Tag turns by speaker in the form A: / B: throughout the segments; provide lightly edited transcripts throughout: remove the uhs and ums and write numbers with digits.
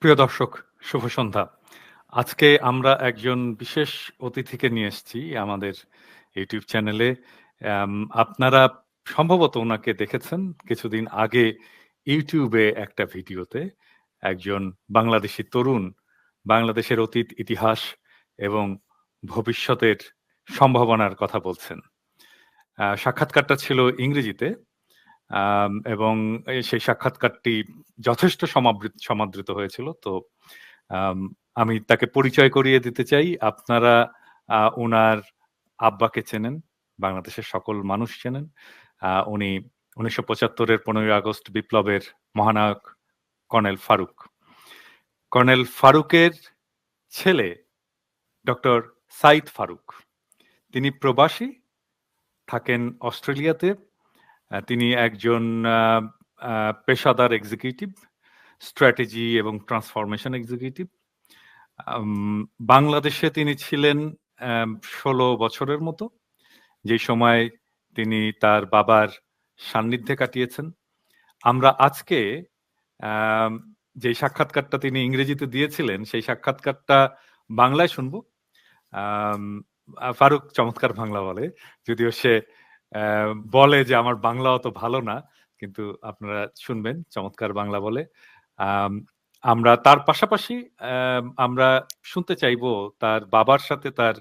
A: প্রিয় দর্শক, শুভ সন্ধ্যা। আজকে আমরা একজন বিশেষ অতিথিকে নিয়ে এসেছি আমাদের ইউটিউব চ্যানেলে। আম আপনারা সম্ভবত উনাকে দেখেছেন কিছুদিন আগে ইউটিউবে একটা ভিডিওতে। একজন বাংলাদেশী তরুণ বাংলাদেশের অতীত, ইতিহাস এবং ভবিষ্যতের সম্ভাবনার কথা বলছেন। সাক্ষাৎকারটা ছিল ইংরেজিতে। এবং সেই সাক্ষাৎকারটি যথেষ্ট সমাদৃত হয়েছিল। তো আম আমি তাকে পরিচয় করিয়ে দিতে চাই। আপনারা উনার আব্বাকে চেনেন, বাংলাদেশের সকল মানুষ চেনেন। উনি ১৯৭৫ এর ১৫ই আগস্ট বিপ্লবের মহানায়ক কর্নেল ফারুক। কর্নেল ফারুকের ছেলে ডক্টর সাইদ ফারুক। তিনি প্রবাসী, থাকেন অস্ট্রেলিয়াতে। তিনি একজন পেশাদার এক্সিকিউটিভ, স্ট্র্যাটেজি এবং ট্রান্সফরমেশন এক্সিকিউটিভ। বাংলাদেশে তিনি ছিলেন ১৬ বছরের মতো, যে সময় তিনি তার বাবার সান্নিধ্যে কাটিয়েছেন। আমরা আজকে যে সাক্ষাৎকারটা তিনি ইংরেজিতে দিয়েছিলেন, সেই সাক্ষাৎকারটা বাংলায় শুনবো। ফারুক চমৎকার বাংলা বলে, যদিও সে বলে যে আমার বাংলা অত ভালো না, কিন্তু আপনারা শুনবেন চমৎকার বাংলা বলে। আমরা তার পাশাপাশি আমরা শুনতে চাইবো তার বাবার সাথে তার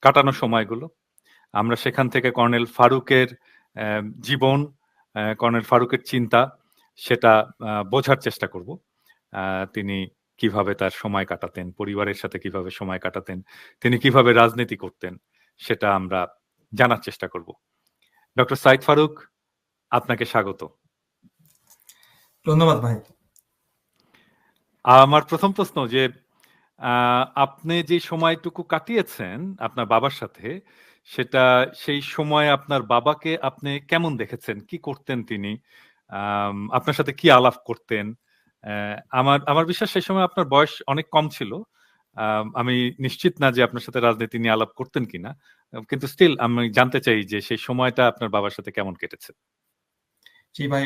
A: কাটানো সময়গুলো। আমরা সেখান থেকে কর্নেল ফারুকের জীবন, কর্নেল ফারুকের চিন্তা, সেটা বোঝার চেষ্টা করব। তিনি কিভাবে তার সময় কাটাতেন, পরিবারের সাথে কিভাবে সময় কাটাতেন, তিনি কিভাবে রাজনীতি করতেন, সেটা আমরা জানার চেষ্টা করব। ডক্টর সাইদ ফারুক, আপনাকে স্বাগত।
B: ধন্যবাদ ভাই।
A: আমার প্রথম প্রশ্ন যে আপনি যে সময়টুকু কাটিয়েছেন আপনার বাবার সাথে, সেটা সেই সময় আপনার বাবাকে আপনি কেমন দেখেছেন? কি করতেন তিনি? আপনার সাথে কি আলাপ করতেন? আমার বিশ্বাস সেই সময় আপনার বয়স অনেক কম ছিল। আমি নিশ্চিত না যে আপনার সাথে রাজনীতি নিয়ে আলাপ করতেন কিনা। কিন্তু স্টিল আমি জানতে চাই যে সেই সময়টা আপনার বাবার সাথে কেমন কেটেছে?
B: জি ভাই,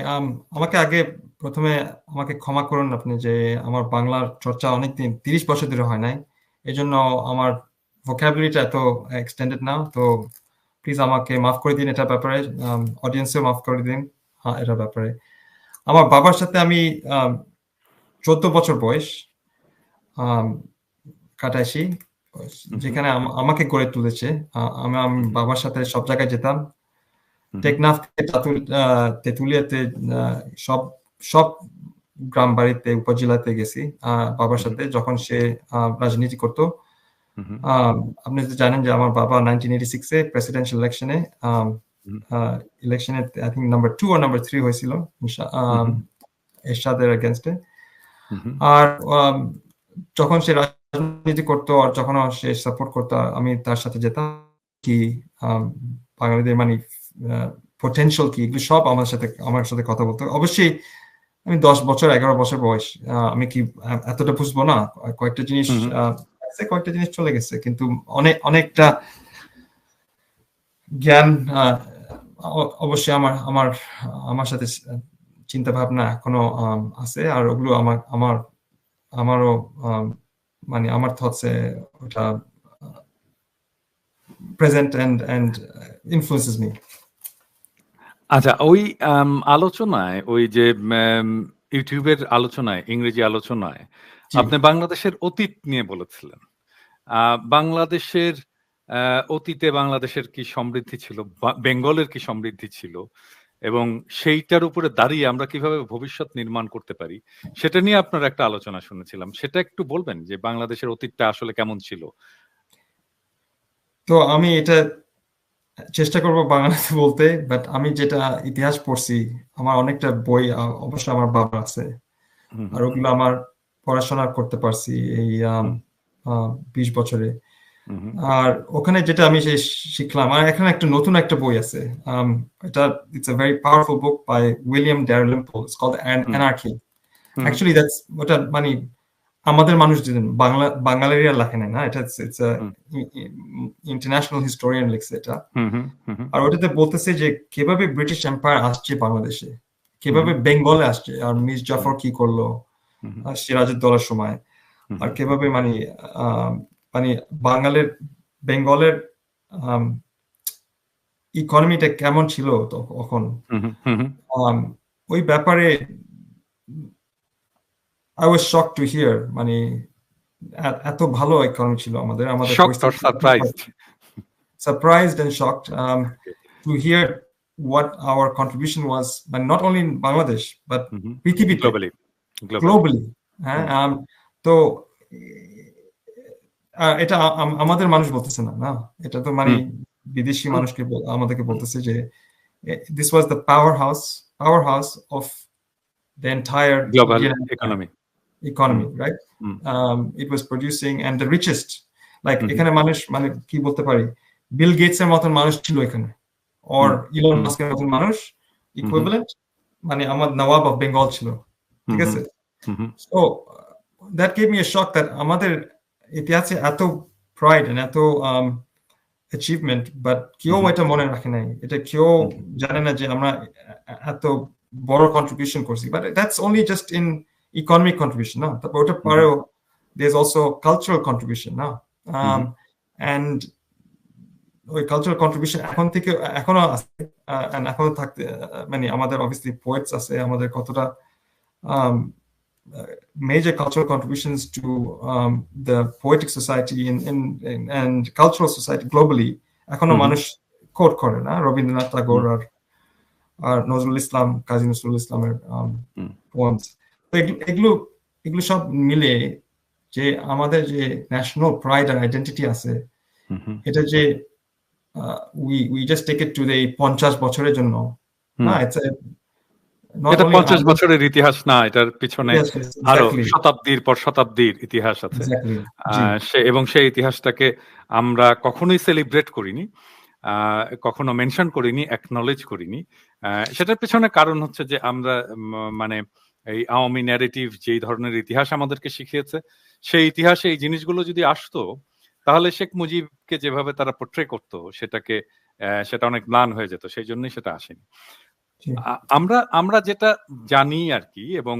B: আমাকে আগে প্রথমে আমাকে ক্ষমা করুন আপনি যে আমার বাংলার চর্চা অনেকদিন 30 বছর ধরে হয় নাই। এজন্য আমার ভোকাবুলারিটা এত এক্সটেন্ডেড না। তো প্লিজ আমাকে মাফ করে দিন এটার ব্যাপারে। অডিয়েন্সেও মাফ করে দিন এটার ব্যাপারে। আমার বাবার সাথে আমি 14 বছর বয়স কাটাইছি, যেখানে আমাকে গড়ে তুলেছে। আমি বাবার সাথে সব জায়গায় যেতাম। টেকনাফ তেঁতুলিয়াতে সব সব গ্রাম বাড়িতে, উপজেলাতে গেছি বাবার সাথে, যখন সে রাজনীতি করতো। আপনি তো জানেন যে আমার বাবা 1986 এ প্রেসিডেন্সিয়াল ইলেকশনে আই থিংক নাম্বার 2 আর নাম্বার 3 হয়েছিল এরশাদের এগেইনস্টে। আর যখন সে রাজনীতি করতো আর যখন সে সাপোর্ট করতো, আমি তার সাথে যেতাম। কি বাঙালিদের মানে পটেনশিয়াল কি, এগুলো সব আমার সাথে কথা বলতো। অবশ্যই আমি 10 বছর 11 বছর বয়স, আমি কি এতটা বুঝবো না? কয়েকটা জিনিস কয়েকটা জিনিস চলে গেছে, কিন্তু অনেকটা জ্ঞান অবশ্যই আমার সাথে চিন্তা ভাবনা এখনো আছে। আর ওগুলো আমারও মানে আমার থটসে ওটা প্রেজেন্ট এন্ড ইনফ্লুয়েন্সেস মি।
A: আচ্ছা, ওই আলোচনায়, ওই যে ইউটিউবের আলোচনায়, ইংরেজি আলোচনায় আপনি বাংলাদেশের অতীত নিয়ে বলেছিলেন। বাংলাদেশের অতীতে বাংলাদেশের কি সমৃদ্ধি ছিল, বেঙ্গলের কি সমৃদ্ধি ছিল, এবং সেইটার উপরে দাঁড়িয়ে আমরা কিভাবে ভবিষ্যৎ নির্মাণ করতে পারি, সেটা নিয়ে আপনার একটা আলোচনা শুনেছিলাম। সেটা একটু বলবেন যে বাংলাদেশের অতীতটা আসলে কেমন ছিল?
B: তো আমি এটা চেষ্টা করবো বাংলাতে বলতে, বাট আমি যেটা ইতিহাস পড়ছি, আমার অনেকটা বই অবশ্য আমার বাবা আছে, আর ওগুলো আমার পড়াশোনা করতে পারছি এই 20 বছরে। আর ওখানে যেটা আমি শিখলাম, আর এখানে একটা নতুন একটা বই আছে, এটা it's a very powerful book by William Dalrymple, it's called Anarchy. Actually that's ওটা মানে আমাদের মানুষ বাঙালিরা লেখে না, এটা ইটস ইন্টারন্যাশনাল হিস্টোরিয়ান লিখছে এটা। আর ওটাতে বলতেছে যে কিভাবে ব্রিটিশ এম্পায়ার আসছে বাংলাদেশে, কিভাবে বেঙ্গলে আসছে, আর মির্জা জাফর কি করলো, সিরাজউদ্দৌলার সময়, আর কিভাবে মানে মানে বেঙ্গলের ইকোনমিটা কেমন ছিল তখন, ওই ব্যাপারে I was shocked to hear, মানে এত ভালো ইকোনমি ছিল আমাদের
A: shocked or surprised?
B: Surprised and shocked to hear what our contribution was, but not only in Bangladesh but পৃথিবীতে, globally. তো এটা আমাদের মানুষ বলতেছে না, এটা তো মানে বিদেশি মানুষকে আমাদেরকে বলতেছে যে this was the powerhouse of the entire
A: global economy,
B: right? It was producing and the richest, like এখানে মানুষ মানে কি বলতে পারি, বিল গেটস এর মতন মানুষ ছিল এখানে, or ইলন মাস্কের মতন মানুষ equivalent, মানে আমার নবাব অফ বেঙ্গল ছিল, ঠিক আছে? So that gave me a shock that আমাদের ইতিহাসে এত pride and এত achievement, but কেউ এটা মনে রাখে নাই, এটা কেউ জানে না যে আমরা এত বড় contribution করছি, but that's only just in economic contribution, না? তারপর ওটা পরেও there's also cultural contribution, না? And ওই cultural contribution এখনো আছে, and এখনো থাকতে, মানে আমাদের obviously poets আছে, আমাদের কতটা major cultural contributions to the poetic society and cultural society globally এখনো মানুষ কোট করে, না? রবীন্দ্রনাথ ঠাকুর আর নজরুল ইসলাম, কাজী নজরুল ইসলামের poems, তো এগুলো সব মিলে যে আমাদের যে ন্যাশনাল প্রাইড আর আইডেন্টিটি আছে, এটা যে we just take it to the 50 বছরের জন্য, না?
A: এটা 50 বছরের ইতিহাস না, এটার পিছনে আরো শতাব্দীর পর শতাব্দীর ইতিহাস আছে, এবং সেই ইতিহাসটাকে আমরা কখনোই সেলিব্রেট করিনি, কখনো মেনশন করিনি, অ্যাকনলেজ করিনি। সেটার পিছনে কারণ হচ্ছে যে আমরা মানে এই আওয়ামী ন্যারেটিভ যেই ধরনের ইতিহাস আমাদেরকে শিখিয়েছে, সেই ইতিহাসে এই জিনিসগুলো যদি আসতো তাহলে শেখ মুজিবকে যেভাবে তারা পোট্রে করতো সেটা অনেক ম্লান হয়ে যেত, সেই জন্যই সেটা আসেনি। আমরা যেটা জানি আর কি, এবং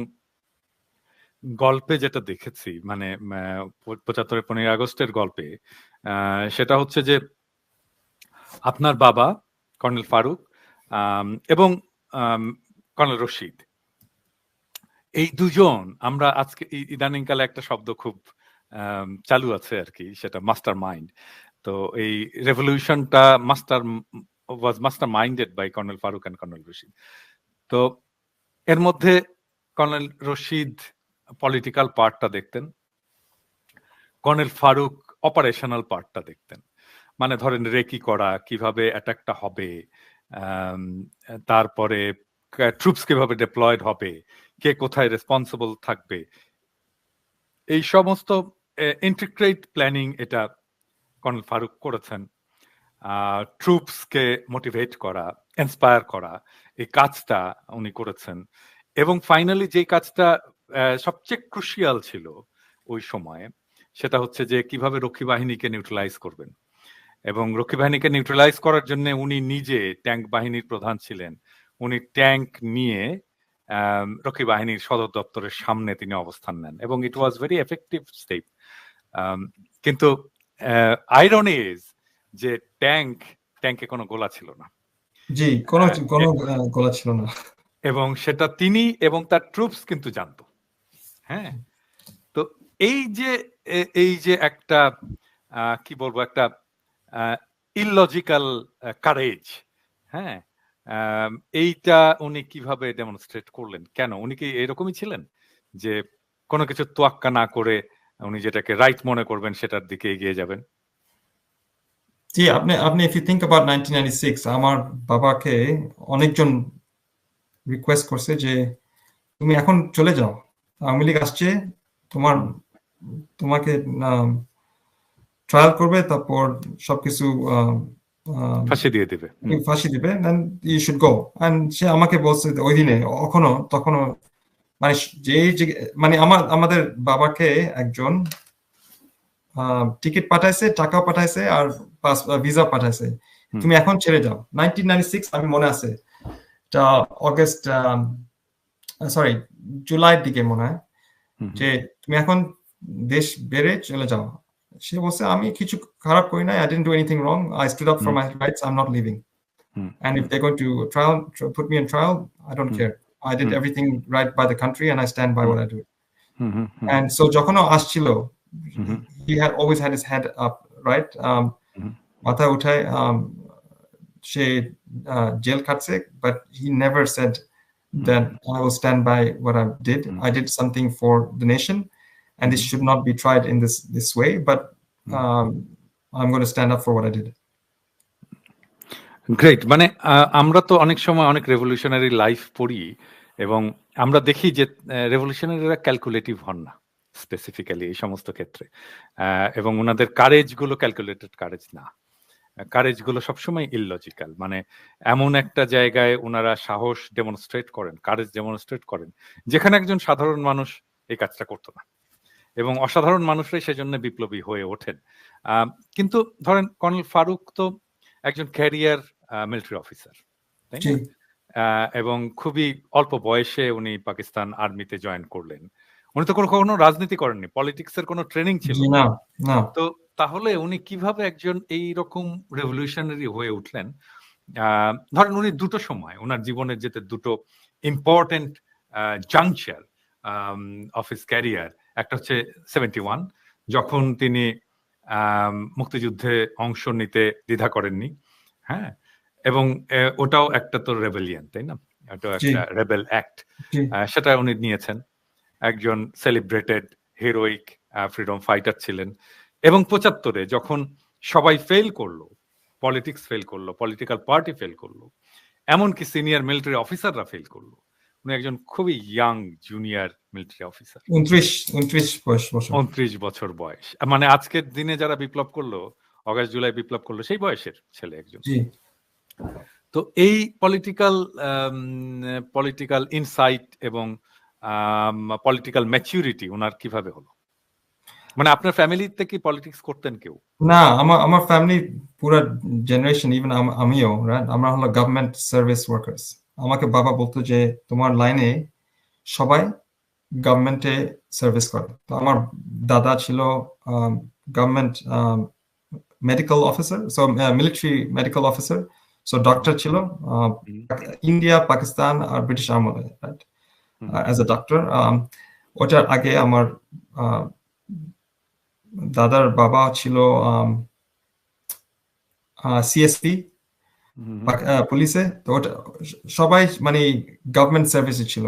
A: গল্পে যেটা দেখেছি, মানে 75 15 আগস্টের গল্পে, সেটা হচ্ছে যে আপনার বাবা কর্নেল ফারুক এবং কর্নেল রশিদ, এই দুজন, আমরা আজকে ইদানিংকালে একটা শব্দ খুব চালু আছে আর কি, সেটা মাস্টার মাইন্ড। তো এই রেভলিউশনটা was masterminded by Colonel Farooq and Colonel Rashid. তো এর মধ্যে কর্নেল রশিদ পলিটিক্যাল পার্টটা দেখতেন, কর্নেল ফারুক অপারেশনাল পার্টটা দেখতেন, মানে ধরেন রেকি করা, কিভাবে অ্যাটাকটা হবে, তারপরে ট্রুপস কিভাবে ডিপ্লয়েড হবে, কে কোথায় রেসপন্সিবল থাকবে, এই সমস্ত ইন্টিগ্রেট প্ল্যানিং এটা কর্নেল ফারুক করেছেন। ট্রুপসকে মোটিভেট করা, ইন্সপায়ার করা, এই কাজটা উনি করেছেন। এবং ফাইনালি যে কাজটা সবচেয়ে ক্রুশিয়াল ছিল ওই সময়ে, সেটা হচ্ছে যে কিভাবে রক্ষী বাহিনীকে নিউট্রালাইজ করবেন। এবং রক্ষী বাহিনীকে নিউট্রালাইজ করার জন্য উনি নিজে ট্যাঙ্ক বাহিনীর প্রধান ছিলেন, উনি ট্যাঙ্ক নিয়ে রক্ষী বাহিনীর সদর দপ্তরের সামনে তিনি অবস্থান নেন, এবং ইট ওয়াজ ভেরি এফেক্টিভ স্টেপ। কিন্তু আইরনি ইজ যে ট্যাঙ্কে কোনো গোলা ছিল না,
B: জি, কোনো গোলা ছিল না,
A: এবং সেটা তিনি এবং তার ট্রুপস কিন্তু জানতো। হ্যাঁ, তো এই যে একটা কি বলবো, একটা ইললজিক্যাল কারেজ, হ্যাঁ, এইটা উনি কিভাবে ডেমনস্ট্রেট করলেন? কেন উনি কি এরকমই ছিলেন যে কোনো কিছু তোয়াক্কা না করে উনি যেটাকে রাইট মনে করবেন সেটার দিকে এগিয়ে যাবেন?
B: জি, আপনি if you think about 1996, আমার বাবাকে অনেকজন রিকোয়েস্ট করছে যে তুমি এখন চলে যাও, আওয়ামী লীগ আসছে, তোমাকে ট্রায়াল করবে, তারপর সবকিছু
A: ফাঁসি
B: দিবে, and you should go. And সে আমাকে বলছে ওই দিনে, তখনও মানে মানে আমাদের বাবাকে একজন টিকিট পাঠাইছে, টাকা পাঠাইছে, আর ভিসা পাঠাইছে, তুমি এখন ছেড়ে যাও। 1996 আমি মনে আছে, এটা জুলাইয়ের দিকে মনে হয়,
A: হুম, হুম,
B: যে তুমি এখন দেশ বেড়ে চলে যাও। সে বলছে আমি কিছু খারাপ করি নাই, I didn't do anything wrong, I stood up for
A: hmm,
B: my rights, I'm not leaving.
A: Hmm,
B: And if
A: hmm,
B: they're going to put me in trial, I don't
A: hmm,
B: care. I did
A: hmm,
B: everything right by the country and I stand by
A: hmm,
B: what I do.
A: Hmm, hmm, hmm,
B: And so যখন ও আসছিল,
A: হুম,
B: he had always had his head up, right?
A: Hmm,
B: মাথা উঠায় সে jail খাটছে, but he never said
A: hmm,
B: that I will stand by what I did.
A: Hmm,
B: I did something for the nation, and this
A: hmm,
B: should not be tried in this way. But
A: hmm.
B: I'm going to stand up for what I did.
A: Great. মানে আমরা তো অনেক সময় অনেক revolutionary life পড়ি এবং আমরা দেখি যে রেভলিউশনারিরা ক্যালকুলেটিভ হন না স্পেসিফিক্যালি এই সমস্ত ক্ষেত্রে। এবং উনাদের কারেজ গুলো ক্যালকুলেটেড কারেজ না। কারেজ গুলো সবসময় ইললজিক্যাল। মানে এমন একটা জায়গায় উনারা সাহস ডেমনস্ট্রেট করেন, কারেজ ডেমনস্ট্রেট করেন, যেখানে একজন সাধারণ মানুষ এই কাজটা করতো না। এবং অসাধারণ মানুষরাই সেজন্য বিপ্লবী হয়ে ওঠেন। কিন্তু ধরেন কর্নেল ফারুক তো একজন ক্যারিয়ার মিলিটারি অফিসার, তাই
B: জি,
A: না? এবং খুবই অল্প বয়সে উনি পাকিস্তান আর্মিতে জয়েন করলেন। উনি তো কখনো রাজনীতি করেননি, পলিটিক্স এর কোনো ট্রেনিং ছিল
B: জি,
A: না।
B: না, না।
A: তো তাহলে উনি কিভাবে একজন এইরকম রেভলিউশনারি হয়ে উঠলেন? ধরেন উনি দুটো সময় উনার জীবনের যেতে দুটো important juncture of his career, একটা হচ্ছে 71 যখন তিনি মুক্তিযুদ্ধে অংশ নিতে দ্বিধা করেননি, হ্যাঁ, এবং ওটাও একটা তো রেবেলিয়ন, তাই না? ওটাও
B: জি,
A: একটা রেবেল অ্যাক্ট,
B: জি,
A: সেটা উনি নিয়েছেন। একজন সেলিব্রেটেড হিরোইক ফ্রিডম ফাইটার ছিলেন এবং ৭৫-এ যখন সবাই ফেল করলো, পলিটিক্স ফেল করলো, পলিটিক্যাল পার্টি ফেল করলো, এমনকি সিনিয়র মিলিটারি অফিসাররা ফেল করলো, উনি একজন খুবই ইয়াং জুনিয়র মিলিটারি অফিসার,
B: 29 বছর।
A: ২৯ বছর বয়স। মানে আজকের দিনে যারা বিপ্লব করলো, অগাস্ট জুলাই বিপ্লব করলো, সেই বয়সের ছেলে একজন।
B: জি।
A: তো এই পলিটিক্যাল ইনসাইট এবং পলিটিক্যাল ম্যাচুরিটি উনার কিভাবে হলো? মানে আপনার ফ্যামিলিতে কি পলিটিক্স করতেন কেউ?
B: না, আমার ফ্যামিলি পুরা জেনারেশন, ইভেন আমিও, রাইট? আমরা হলো গভর্নমেন্ট সার্ভিস ওয়ার্কার্স। আমাকে বাবা বলতো যে তোমার লাইনে সবাই গভর্নমেন্টে সার্ভিস করে। তো আমার দাদা ছিল government medical officer, so military medical officer, so
A: hmm,
B: doctor ছিল
A: হুম,
B: ইন্ডিয়া, পাকিস্তান আর ব্রিটিশ আমলে, right?
A: Hmm,
B: as a doctor. ওটার আগে আমার আহ, দাদার বাবা ছিল সিএসপি
A: হুম,
B: পুলিশে। তো ওটা সবাই মানে গভর্নমেন্ট সার্ভিসে ছিল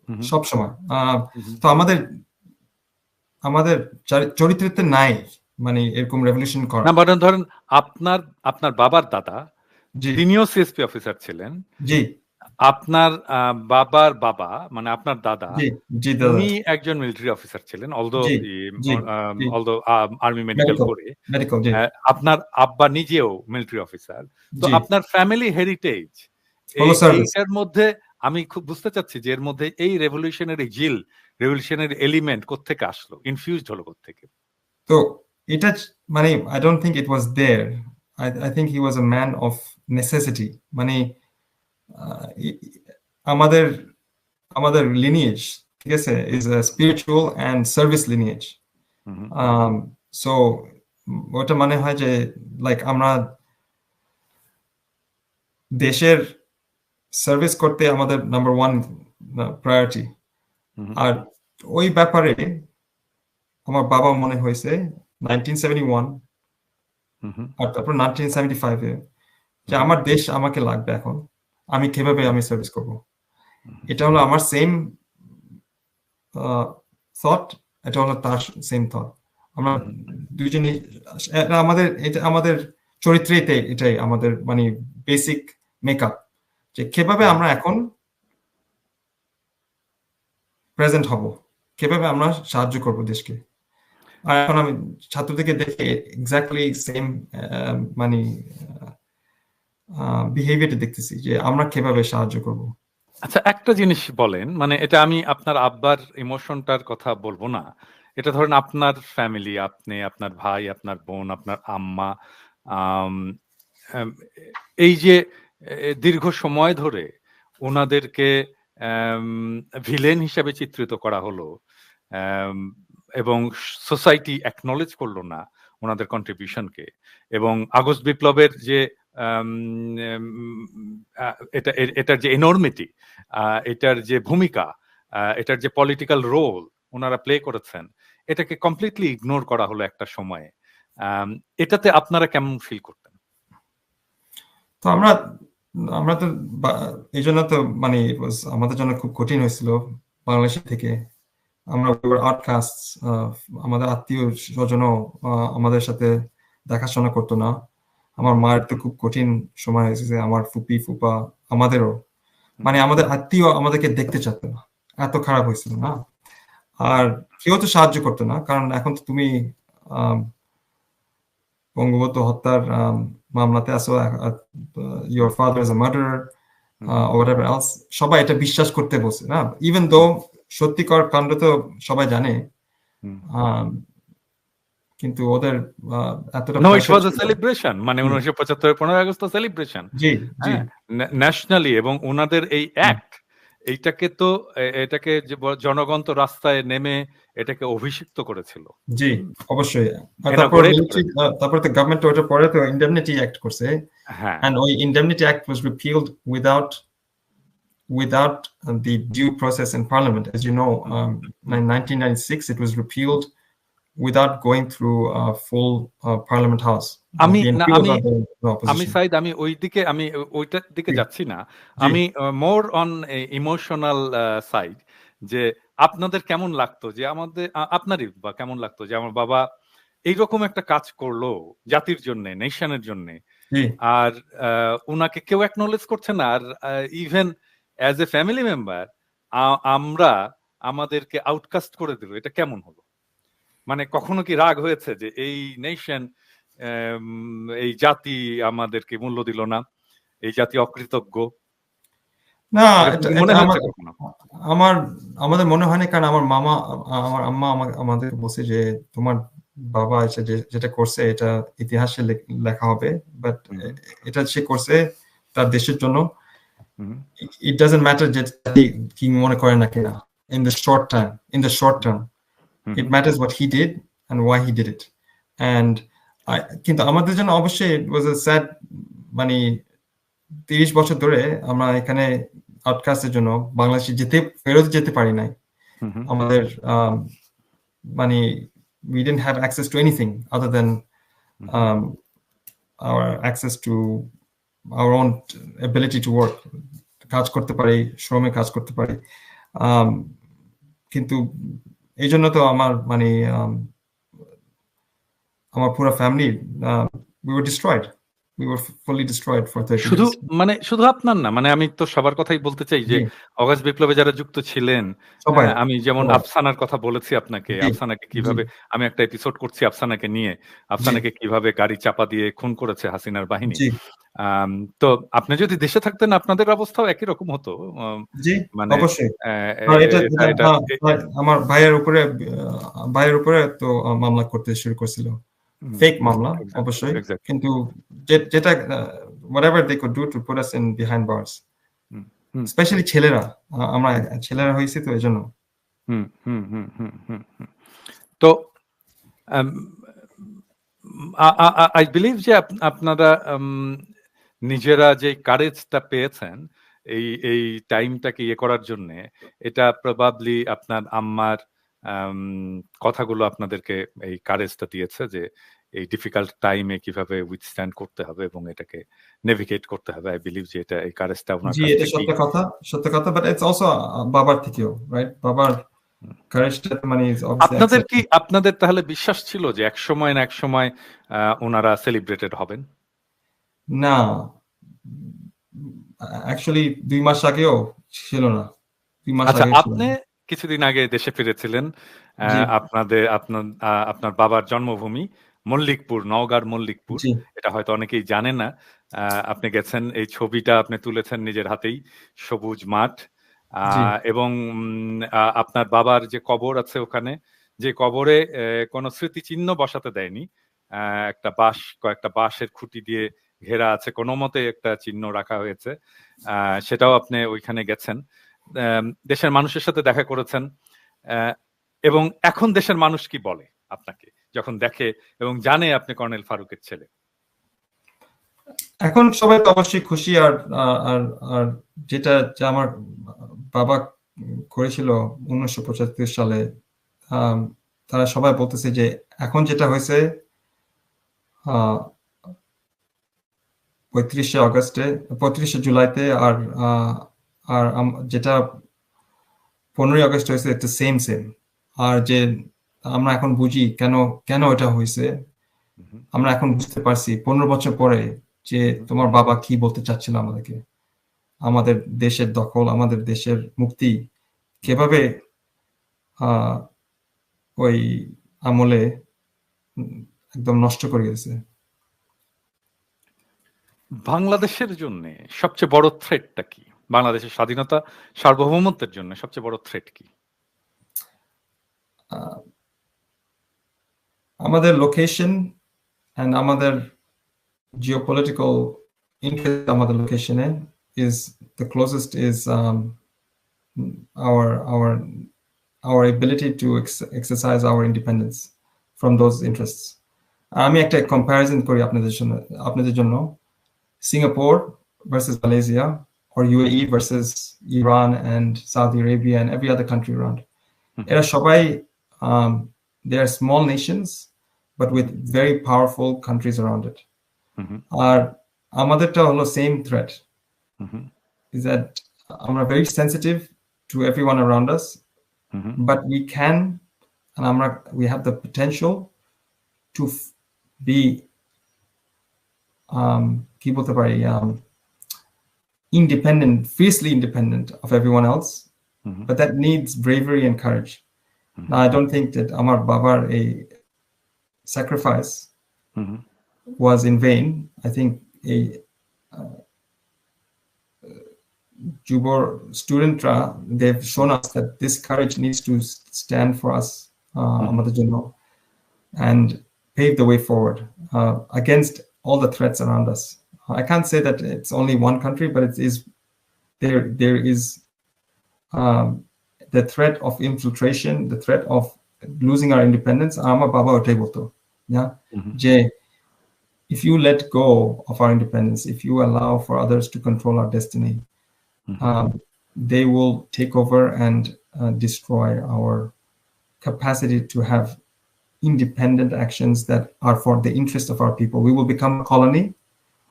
A: হুম,
B: সব সময়।
A: হুম।
B: তো আমাদের আমাদের চরিত্রতে নাই মানে এরকম রেভলিউশন করা।
A: না মানে ধরেন আপনার আপনার বাবার দাদা
B: জি,
A: তিনিও সিএসপি অফিসার ছিলেন।
B: জি,
A: আপনার বাবার বাবা মানে আপনার দাদা
B: জি, জি দাদা,
A: উনি একজন মিলিটারি অফিসার ছিলেন।
B: জি, জি, জি,
A: অলদো আর্মি মেডিকেল
B: মেডিকেল,
A: করে।
B: মেডিকেল, জি,
A: আপনার আব্বা নিজেও মিলিটারি অফিসার। তো
B: জি,
A: আপনার ফ্যামিলি হেরিটেজ
B: হলো সার্ভিস।
A: এইটার মধ্যে আমি খুব বুঝতে চাচ্ছি যে এর মধ্যে এই রেভলিউশনারি জিল, রেভলিউশনারি এলিমেন্ট কোত্থেকে আসলো? ইনফিউজড হলো কোত্থেকে?
B: তো এটা মানে I don't think it was there. I think he was a man of necessity. মানে আমাদের আমাদের লিনিয়েজ, ঠিক আছে, is a spiritual and service lineage.
A: হু, হু,
B: সো ওটা মানে হয় যে লাইক আমরা দেশের সার্ভিস করতে আমাদের নাম্বার ওয়ান প্রায়োরিটি।
A: হু, হু,
B: আর ওই ব্যাপারে আমার বাবা মনে হয়েছে 1971
A: হু, হু,
B: আর তারপর 1975 এ
A: হু,
B: যে
A: হু,
B: আমার দেশ আমাকে লাগবে এখন, আমি কিভাবে আমি সার্ভিস করব।
A: হু,
B: এটা হলো আমার সেম থট, এটা হলো তার সেম থট। আমরা
A: হু, হু।
B: দুইজনই এটা আমাদের চরিত্রেই এটাই আমাদের মানে বেসিক মেকআপ, যে কিভাবে
A: হুম।
B: আমরা এখন প্রেজেন্ট হব, কিভাবে আমরা সাহায্য করব দেশকে। আর এখন আমি ছাত্রদেরকে দেখে এক্স্যাক্টলি সেম মানে বিহেভিয়ারটা দেখতেছি যে আমরা কিভাবে সাহায্য করব।
A: আচ্ছা একটা জিনিস বলেন, মানে এটা আমি আপনার আব্বার ইমোশনটার কথা বলব না। এটা ধরেন আপনার ফ্যামিলি, আপনি, আপনার ভাই, আপনার বোন, আপনার আম্মা, আম এম এই যে দীর্ঘ সময় ধরে উনাদেরকে ভিলেন হিসেবে চিত্রিত করা হলো। এবং সোসাইটি অ্যাকনলেজ করলো না ওনাদের কন্ট্রিবিউশনকে। এবং আগস্ট বিপ্লবের যে এটার যে এনর্মিটি, এটার যে ভূমিকা, এটার যে পলিটিক্যাল রোল ওনারা প্লে করেছেন, এটাকে কমপ্লিটলি ইগনোর করা হলো একটা সময়ে। এটাতে আপনারা কেমন ফিল করতেন?
B: তো আমরা আমরা তো এই জন্য তো মানে আমাদের জন্য খুব কঠিন হয়েছিল বাংলাদেশ থেকে। আমরা আউটকাস্ট, আমাদের আত্মীয় স্বজনও আমাদের সাথে দেখাশোনা করতো না। আমার মায়ের তো খুব কঠিন সময় হয়েছে, আমার ফুপি ফুপা আমাদেরও, মানে আমাদের আত্মীয় আমাদেরকে দেখতে চাইতো না, এত খারাপ হয়েছিল না। আর কেউ তো সাহায্য করতো না, কারণ এখন তো তুমি বঙ্গবন্ধু হত্যার মামলাতে আছো, your father is a murderer, or whatever else, সবাই এটা বিশ্বাস করতে বসে না, ইভেন দো সত্যিকার কাণ্ড তো সবাই জানে। কিন্তু ওদের এতটা
A: No, it was a celebration, মানে 1975 15 আগস্ট সেলিব্রেশন,
B: জি জি
A: ন্যাশনালি। এবং ওনাদের এই অ্যাক্ট, এইটাকে তো এটাকে জনগণ তো রাস্তায় নেমে এটাকে অভিষিক্ত করেছিল।
B: জি অবশ্যই। তারপর তো গভর্নমেন্ট ওটার পরে তো ইন্ডেমনিটি অ্যাক্ট করছে, and ওই indemnity act was repealed without the due process in parliament, as you know. In 1996 it was repealed without going through a full parliament house.
A: আমি সাইদ, আমি ওইটার দিকে যাচ্ছি না, আমি মোর অন ইমোশনাল সাইড, যে আপনাদের কেমন লাগতো, যে আপনারই বা কেমন লাগতো যে আমার বাবা এইরকম একটা কাজ করলো জাতির জন্য, নেশনের জন্য, আর উনাকে কেউ অ্যাকনলেজ করছে না। আর even as a family member আমরা আমাদেরকে আউটকাস্ট করে দিল, এটা কেমন হলো? মানে কখনো কি রাগ হয়েছে যে এই নেশন, এই জাতি আমাদেরকে মূল্য দিল না, এই জাতি অকৃতজ্ঞ?
B: না, আমাদের মনে হয় না, কারণ আমার আম্মা আমাদের বলছে যে তোমার বাবা এসে যেটা করছে এটা ইতিহাসে লেখা হবে, বাট এটা সে করছে তার দেশের জন্য। ইট ডাজন্ট ম্যাটার যে কি মনে করে না কিনা, in the short term it matters what he did and why he did it. And কিন্তু আমাদের জন্য অবশ্যই it was a sad, মানে 30 বছর ধরে আমরা এখানে আউটকাস্টের জন্য বাংলাদেশে ফেরত যেতে পারি নাই। আমাদের মানে we didn't have access to anything other than our access to our own ability to work, কাজ করতে পারি, শ্রমে কাজ করতে পারি। কিন্তু এই জন্য তো আমার মানে আমার পুরো family we were destroyed. We were fully destroyed for 30 years.
A: শুধু আপনার না, মানে আমি তো সবার কথাই বলতে চাই যে অগাস্ট বিপ্লবে যারা যুক্ত ছিলেন, আমি যেমন আফসানার কথা বলেছি আপনাকে, আফসানাকে কিভাবে, আমি একটা এপিসোড করছি আফসানাকে নিয়ে, আফসানাকে কিভাবে গাড়ি চাপা দিয়ে খুন করেছে হাসিনার বাহিনী। তো আপনি যদি দেশে থাকতেন আপনাদের অবস্থাও একই রকম হতো।
B: মানে অবশ্যই আমার ভাইয়ের উপরে তো মামলা করতে শুরু করছিল, ফেক মামলা অবশ্যই, কিন্তু যেটা whatever they could do to put us in behind bars, especially ছেলেরা, আমরা ছেলেরা হয়েছি তো এই জন্য।
A: তো আই বিলিভ যে আপনারা নিজেরা যে কারেজটা পেয়েছেন এই টাইমটাকে ইয়ে করার জন্য, এটা প্রবাবলি আপনার আম্মার কথাগুলো আপনাদেরকে এই কারেজটা দিয়েছে, যে এই ডিফিকাল্ট টাইমে কিভাবে উইথস্ট্যান্ড করতে হবে এবং এটাকে নেভিগেট করতে হবে। আই বিলিভ যে এটা এই কারেজটা ওনার কাছে।
B: এটা সত্য কথা, বাট ইটস অলসো বাবার থেকেও, রাইট? বাবার কারেজটা মানে
A: আপনাদের তাহলে বিশ্বাস ছিল যে এক সময় না এক সময় ওনারা সেলিব্রেটেড হবেন?
B: না, অ্যাকচুয়ালি 2 মাস আগেও ছিল না। 2 মাস আগে
A: আপনি কিছুদিন আগে দেশে ফিরেছিলেন, আপনার বাবার জন্মভূমি মল্লিকপুর, নওগাঁর মল্লিকপুর। এটা হয়তো অনেকেই জানে না। আপনি গেছেন, এই ছবিটা আপনি তুলেছেন নিজের হাতেই, সবুজ মাঠ, এবং আপনার বাবার যে কবর আছে ওখানে, যে কবরে কোনো স্মৃতিচিহ্ন বসাতে দেয়নি, কয়েকটা বাঁশের খুঁটি দিয়ে ঘেরা আছে, কোনো মতে একটা চিহ্ন রাখা হয়েছে, সেটাও আপনি ওইখানে গেছেন, দেশের মানুষের সাথে দেখা করেছেন। এবং এখন দেশের মানুষ কি বলে আপনাকে যখন দেখে এবং জানে আপনি কর্নেল ফারুকের ছেলে?
B: এখন সবাই তো অবশ্যই খুশি, আর আর আর যেটা আমার বাবা করেছিল 1975 সালে, তারা সবাই বলতেছে যে এখন যেটা হয়েছে 35 জুলাইতে আর আর যেটা 15 আগস্ট হয়েছে, এটা সেম। আর যে আমরা এখন বুঝি কেন কেন এটা হয়েছে, আমরা এখন বুঝতে পারছি 15 বছর পরে যে তোমার বাবা কি বলতে চাচ্ছিল আমাদেরকে। আমাদের দেশের দখল, আমাদের দেশের মুক্তি কিভাবে ওই আমলে একদম নষ্ট করে গেছে।
A: বাংলাদেশের জন্য সবচেয়ে বড় থ্রেটটা কি? বাংলাদেশের স্বাধীনতা সার্বভৌমত্বের জন্য সবচেয়ে বড় থ্রেট কি?
B: আমাদের লোকেশন and আমাদের geopolitical interest, আমাদের লোকেশনে is the closest is our ability to exercise our independence from those interests. আমি একটা comparison করি আপনাদের জন্য Singapore versus Malaysia, or UAE versus Iran and Saudi Arabia and every other country around. এরা সবাই they are small nations but with very powerful countries around it. আর আমাদেরটা হলো same threat, is that আমরা very sensitive to everyone around us, but we can and we have the potential to be কি বলতে পারি independent, fiercely independent of everyone else, but that needs bravery and courage. Now, I don't think that Amar Babar a sacrifice was in vain. I think a Jubor student, they've shown us that this courage needs to stand for us, and pave the way forward against all the threats around us. I can't say that it's only one country, but it is there is the threat of infiltration, the threat of losing our independence. Amar Baba otai bolto, yeah, je if you let go of our independence, if you allow for others to control our destiny, they will take over and destroy our capacity to have independent actions that are for the interest of our people. We will become a colony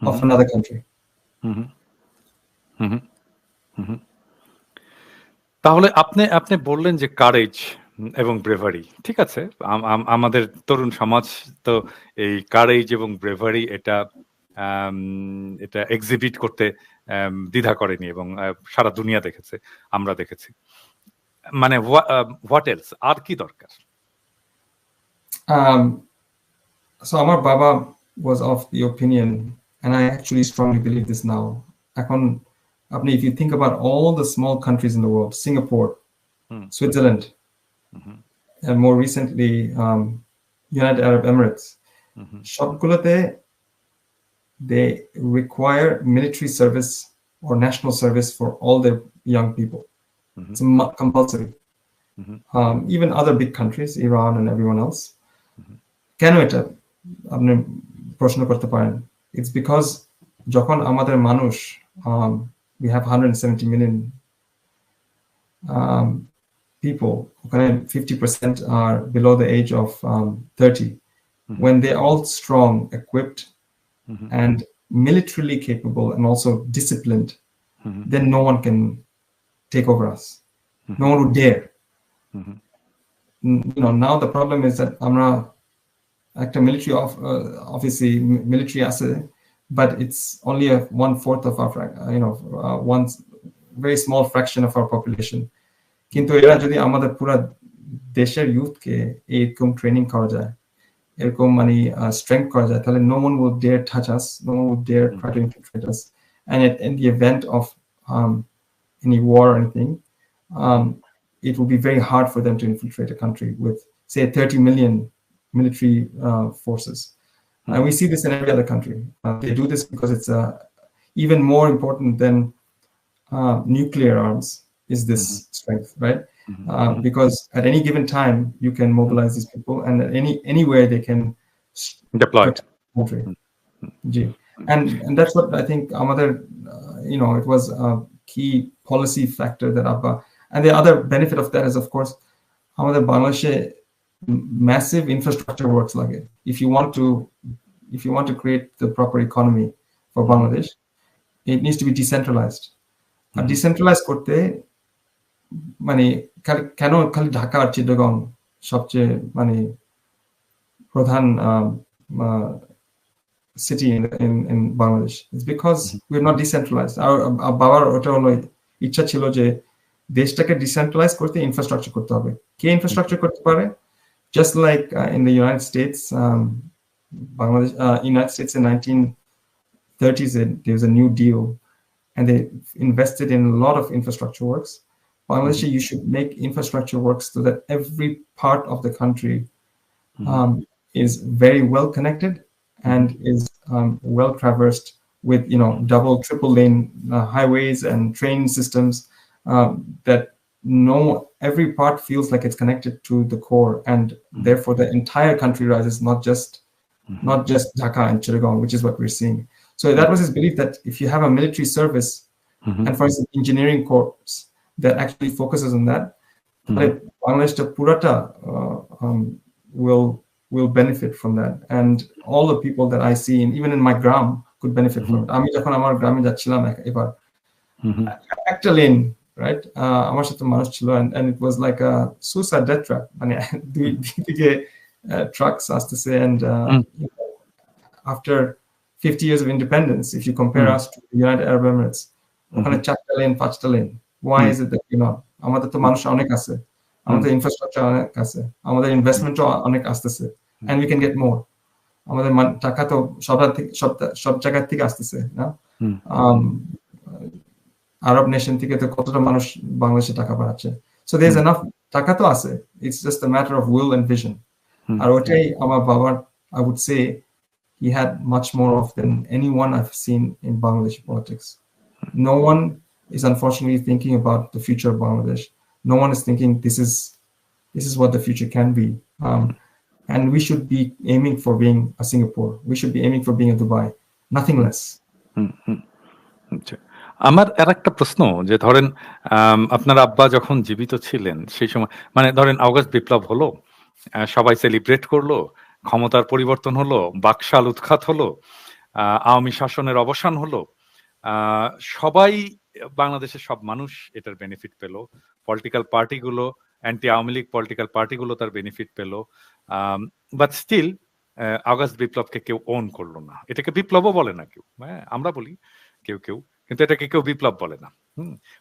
B: of another country.
A: তাহলে আপনি বললেন যে courage এবং bravery, ঠিক আছে, আমাদের তরুণ সমাজ তো এই কারেজ এবং ব্রেভারি এটা এক্সিবিট করতে দ্বিধা করেনি এবং সারা দুনিয়া দেখেছে, আমরা দেখেছি। মানে হোয়াট এলস, আর কি দরকার?
B: So Amar Baba was of the opinion, and I actually strongly believe this now. If you think about all the small countries in the world, Singapore, Switzerland, and more recently United Arab Emirates, সবগুলোতে they require military service or national service for all their young people. It's compulsory. Even other big countries, Iran and everyone else. কেন এটা আপনি প্রশ্ন করতে পারেন? It's because যখন আমাদের মানুষ, we have 170 million people, 50% are below the age of 30. When they're all strong, equipped, and militarily capable and also disciplined, then no one can take over us. No one would dare. Now the problem is that আমরা একটা military obviously military আছে, but it's only a 1/4 of our one very small fraction of our population. কিন্তু এরা যদি আমাদের পুরো দেশের ইউথকে এরকম ট্রেনিং করা যায়, এরকম strength করা যায়, তাহলে no one will dare touch us, no one will dare try to infiltrate us. And in the event of any war or anything, it will be very hard for them to infiltrate a country with, say, 30 million military forces. And we see this in every other country. They do this because it's even more important than nuclear arms is this strength, right? because at any given time you can mobilize these people, and at anywhere they can
A: Deployed.
B: protect the country. And that's what I think আমাদের it was a key policy factor that Abba, and the other benefit of that is of course আমাদের বাংলাদেশে massive infrastructure works লাগে. If you want to create the proper economy for Bangladesh, it needs to be decentralized. R decentralized করতে মানে কেন খালি ঢাকা আর চিটাগং সবচেয়ে মানে প্রধান city in Bangladesh? It's because we're not decentralized. Our বাবার ওটা হলো ইচ্ছা ছিল যে দেশটাকে ডিসেন্ট্রালাইজ করতে ইনফ্রাস্ট্রাকচার করতে হবে। কে ইনফ্রাস্ট্রাকচার করতে পারে? Just like in the United States, Bangladesh, United States in 1930s, there was a New Deal, and they invested in a lot of infrastructure works. Bangladesh, you should make infrastructure works so that every part of the country is very well connected and is well traversed with double, triple lane highways and train systems that every part feels like it's connected to the core, and therefore the entire country rises, not just Dhaka and Chittagong, which is what we're seeing. So that was his belief that if you have a military service and for instance engineering corps that actually focuses on that, Bangladesh Purata will benefit from that, and all the people that I see, and even in my gram, could benefit from it. আমি যখন আমার গ্রামে যাচ্ছিলাম এবার একটা lane, right, আমার সাথে মানুষ ছিল, and it was like a suicide death trap. মানে দুই দিকে trucks আসতেছে, and after 50 years of independence, if you compare us to the United Arab Emirates, ওখানে 4টা লেন 5টা lane, why is it that আমাদের তো মানুষ অনেক আছে, আমাদের ইনফ্রাস্ট্রাকচার অনেক আছে, আমাদের ইনভেস্টমেন্টও অনেক আসতেছে, and we can get more. আমাদের টাকা তো সব জায়গা থেকে আসতেছে না, আরব নেশন থেকে তো কতটা মানুষ বাংলাদেশে টাকা পাঠাচ্ছে। So there's enough, টাকা তো আছে, it's just a matter of will and vision. আর ওটাই আমার বাবার, I would say he had much more of than anyone I've seen in Bangladeshi politics. No one is unfortunately thinking about the future of Bangladesh. No one is thinking this is what the future can be. And we should be aiming for being a Singapore. We should be aiming for being a Dubai. Nothing less.
A: আমার আরেকটা প্রশ্ন, যে ধরেন আপনার আব্বা যখন জীবিত ছিলেন সেই সময়, মানে ধরেন আগস্ট বিপ্লব হলো, সবাই সেলিব্রেট করলো, ক্ষমতার পরিবর্তন হলো, বাকশাল উৎখাত হলো, আওয়ামী শাসনের অবসান হলো, সবাই বাংলাদেশের সব মানুষ এটার বেনিফিট পেল, পলিটিক্যাল পার্টিগুলো, অ্যান্টি আওয়ামী লীগ পলিটিক্যাল পার্টিগুলো তার বেনিফিট পেল, বাট স্টিল আগস্ট বিপ্লবকে কেউ ওন করলো না। এটাকে বিপ্লবও বলে না কেউ, হ্যাঁ আমরা বলি কেউ, কিন্তু এটাকে কেউ বিপ্লব বলে না।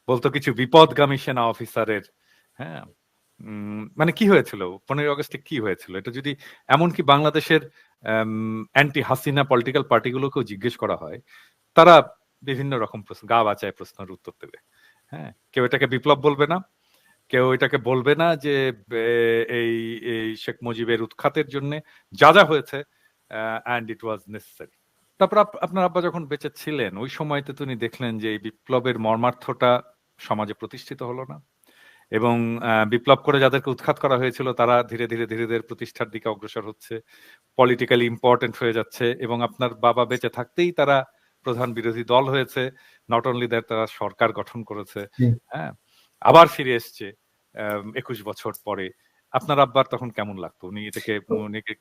A: বলতো কিছু বিপদগামী সেনা অফিসারের, হ্যাঁ মানে কি হয়েছিল 15 আগস্টে, কি হয়েছিল এটা যদি এমনকি বাংলাদেশের অ্যান্টি হাসিনা পলিটিক্যাল পার্টিগুলোকেও জিজ্ঞেস করা হয়, তারা বিভিন্ন রকম প্রশ্ন, গা বাঁচায় প্রশ্নের উত্তর দেবে। হ্যাঁ, কেউ এটাকে বিপ্লব বলবে না, কেউ এটাকে বলবে না যে এই শেখ মুজিবের উৎখাতের জন্য যা হয়েছে অ্যান্ড ইট ওয়াজ নেসেসারি। তারপর আপনার আব্বা যখন বেঁচে ছিলেন ওই সময়তে তিনি দেখলেন যে এই বিপ্লবের মর্মার্থটা সমাজে প্রতিষ্ঠিত হলো না, এবং বিপ্লব করে যাদেরকে উৎখাত করা হয়েছিল তারা ধীরে ধীরে প্রতিষ্ঠার দিকে অগ্রসর হচ্ছে, পলিটিক্যালি ইম্পর্টেন্ট হয়ে যাচ্ছে, এবং আপনার বাবা বেঁচে থাকতেই তারা প্রধান বিরোধী দল হয়েছে, নট অনলি দ্যাট তারা সরকার গঠন করেছে, হ্যাঁ আবার ফিরে এসছে 21 বছর পরে। আপনার আব্বার তখন কেমন লাগতো? উনি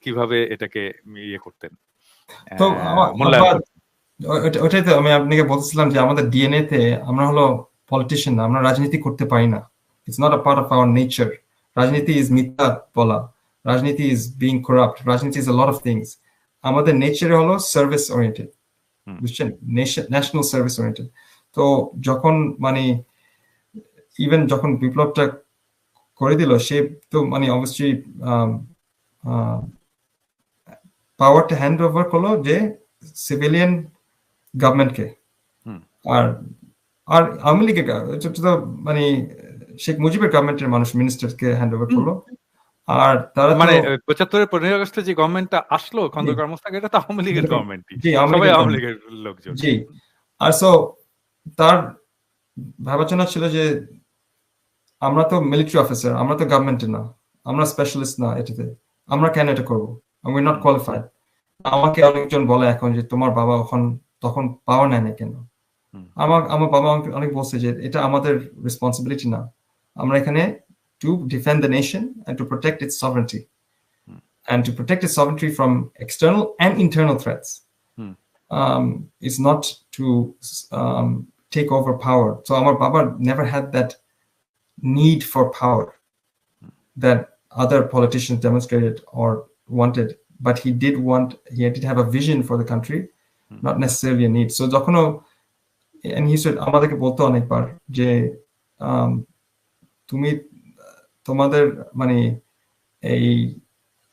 A: কিভাবে এটাকে ইয়ে করতেন?
B: তো ওটাই তো আমি আপনাকে বলছিলাম যে আমাদের ডিএনএ তে আমরা হলো পলিটিশিয়ান, আমরা রাজনীতি করতে পারি না। It's not a part of our nature. রাজনীতি is মিথ্যা বলা, রাজনীতি is being corrupt, রাজনীতি is a lot of things. আমাদের নেচার হলো সার্ভিস ওরিয়েন্টেড, বুঝছেন, ন্যাশনাল সার্ভিস ওরিয়েন্টেড। তো যখন মানে ইভেন যখন বিপ্লবটা করে দিল, সে তো মানে অবশ্যই পাওয়ারটা হ্যান্ড ওভার করলো যে সিভিলিয়ান গভর্নমেন্টকে, আর আওয়ামী লীগের মানে শেখ মুজিবের গভর্নমেন্টের মানুষ মিনিস্টারকে হ্যান্ড ওভার করলো। আর তারা
A: মানে 75-এর 15 আগস্টে যে গভর্নমেন্টটা আসলো খন্দকার মোস্তাক, এটা তো আওয়ামী লীগের গভর্নমেন্টই, সবাই আওয়ামী লীগের লোকজন।
B: জি, আর সো তার ভাবনা ছিল যে আমরা তো মিলিটারি অফিসার, আমরা তো গভর্নমেন্টের না, আমরা স্পেশালিস্ট না এটাতে, আমরা কেন এটা করবো? We not qualified. আমাকে অনেকজন বলে এখন যে তোমার বাবা তখন পাওয়ার নেয় না কেন? আমার বাবা আমাকে অনেক বলছে যে এটা আমাদের রেসপন্সিবিলিটি না, আমরা এখানে to defend the nation and to protect its sovereignty and to protect its sovereignty from external and internal threats. It's not to take over power. So our Baba never had that need for power that other politicians demonstrated or wanted, but he did have a vision for the country, not necessarily a need. So and he said আমাদেরকে বলতো অনেকবার যে তুমি তোমাদের মানে এই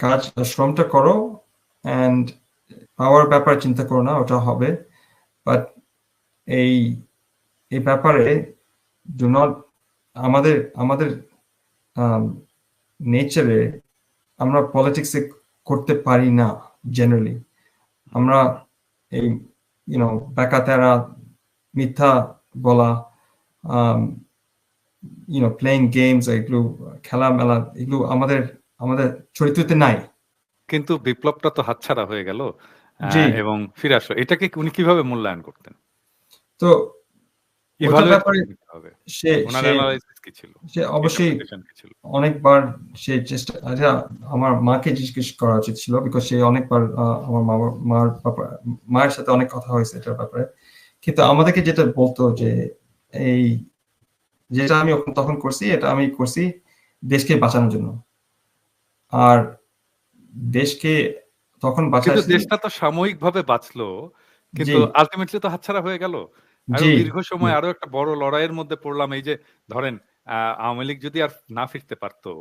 B: কাজ শ্রমটা করো and পাওয়ার ব্যাপারে চিন্তা করো না, ওটা হবে, বাট এই ব্যাপারে ডু নট আমাদের নেচারে আমরা পলিটিক্সে করতে পারি না জেনারেলি। আমরা এই ব্যাকাতেরা, মিথ্যা বলা, প্লেইং গেমস, এগুলো খেলামেলা, এগুলো আমাদের চরিত্রতে নাই।
A: কিন্তু বিপ্লবটা তো হাতছাড়া হয়ে গেল এবং ফিরে আসলো, এটাকে উনি কিভাবে মূল্যায়ন করতেন?
B: তো সে অবশ্যই অনেকবার সে চেষ্টা, আমার মাকে জিজ্ঞেস করা উচিত ছিল, বিকজ সে অনেকবার আমার মায়ের সাথে অনেক কথা হয়েছে এটার ব্যাপারে, কিন্তু আমাদেরকে যেটা বলতো যে এই যেটা আমি তখন করছি, এটা আমি করছি দেশকে বাঁচানোর জন্য, আর দেশকে তখন বাঁচাচ্ছি।
A: দেশটা তো সাময়িক ভাবে বাঁচলো, কিন্তু আলটিমেটলি তো হাতছাড়া হয়ে গেল। আরো দীর্ঘ সময় আরো একটা বড় লড়াইয়ের মধ্যে পড়লাম। এই যে ধরেন আওয়ামী লীগ যদি আর না ফিরতে পারতো,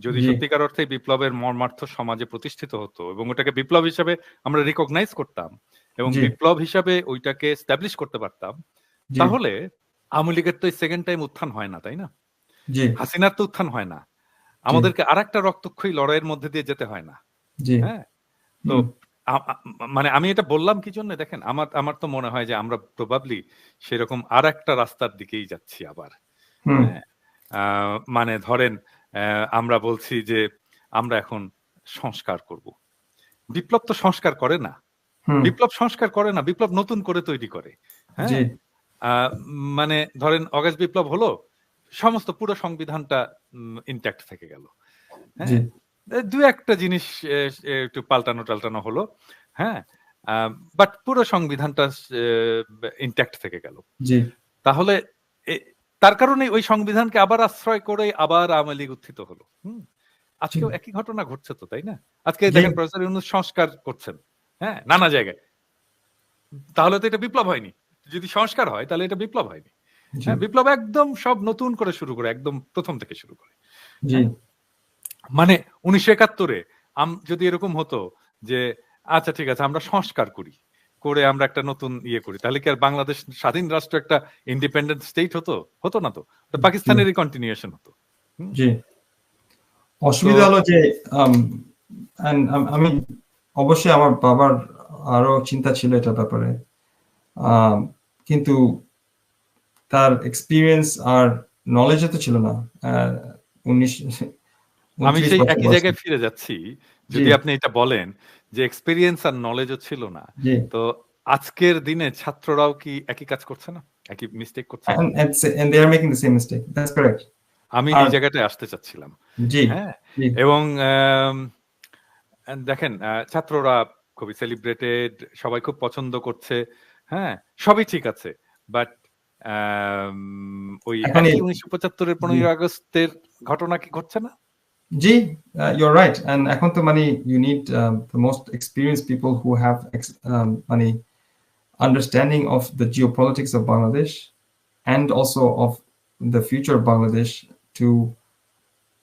A: যদি সত্যিকার অর্থে বিপ্লবের মর্মার্থ সমাজে প্রতিষ্ঠিত হতো এবং ওটাকে বিপ্লব হিসাবে আমরা রিকগনাইজ করতাম এবং বিপ্লব হিসাবে ওইটাকে এস্টাবলিশ করতে পারতাম, তাহলে আওয়ামী লীগের তো সেকেন্ড টাইম উত্থান হয় না, তাই না? হাসিনার তো উত্থান হয় না, আমাদেরকে আরেকটা রক্তক্ষয়ী লড়াইয়ের মধ্যে দিয়ে যেতে হয় না। হ্যাঁ, তো মানে আমি এটা বললাম কি জন্য, দেখেন আমার তো মনে হয় যে আমরা প্রবাবলি সেরকম আর একটা রাস্তার দিকেই যাচ্ছি আবার। মানে ধরেন আমরা বলছি যে আমরা এখন সংস্কার করব। বিপ্লব তো সংস্কার করে না, বিপ্লব সংস্কার করে না, বিপ্লব নতুন করে তৈরি করে। হ্যাঁ, মানে ধরেন অগাস্ট বিপ্লব হলো, সমস্ত পুরো সংবিধানটা ইনট্যাক্ট থেকে গেল। হ্যাঁ, দু একটা জিনিস একটু পাল্টানো হলো, হ্যাঁ, বাট পুরো সংবিধানটা ইনট্যাক্ট থেকে গেল। তাহলে তার কারণে ওই সংবিধানকে আবার আশ্রয় করে আবার আওয়ামী লীগ উত্থিত হলো। আজকেও একই ঘটনা ঘটছে তো, তাই না? আজকে দেখেন প্রফেসর ইউনূস সংস্কার করছেন, হ্যাঁ, নানা জায়গায়। তাহলে তো এটা বিপ্লব হয়নি। যদি সংস্কার হয় তাহলে এটা বিপ্লব হয়নি। হ্যাঁ, বিপ্লব একদম সব নতুন করে শুরু করে, একদম প্রথম থেকে শুরু করে। মানে 1971-এ যদি এরকম হতো যে আচ্ছা ঠিক আছে আমরা সংস্কার করি, করে আমরা একটা নতুন ইয়ে করি, তাহলে কি আর বাংলাদেশ স্বাধীন রাষ্ট্র একটা ইন্ডিপেন্ডেন্ট স্টেট হতো না তো, পাকিস্তানেরই কন্টিনিউশন হতো।
B: জি, অসুবিধা হলো যে আমি অবশ্যই আমার বাবার আরো চিন্তা ছিল এটা ব্যাপারে, কিন্তু তার এক্সপিরিয়েন্স আর নলেজ তো ছিল না।
A: আমি সেই একই জায়গায় ফিরে যাচ্ছি, যদি আপনি এটা বলেন যে এক্সপেরিয়েন্স আর নলেজও ছিল না, তো আজকের দিনে ছাত্ররাও কি একই কাজ করছে না, একই মিস্টেক করছে না?
B: And they are making the same mistake. That's correct.
A: আমি এই জায়গাটায় আসতে চাচ্ছিলাম। হ্যাঁ, এবং দেখেন ছাত্ররা খুবই সেলিব্রেটেড, সবাই খুব পছন্দ করছে, হ্যাঁ, সবই ঠিক আছে, বাট ওই 1975-এর 15 আগস্টের ঘটনা কি ঘটছে না?
B: জি, you're right. And এখন তো মানে you need the most experienced people who have মানে understanding of the geopolitics of Bangladesh and also of the future of Bangladesh to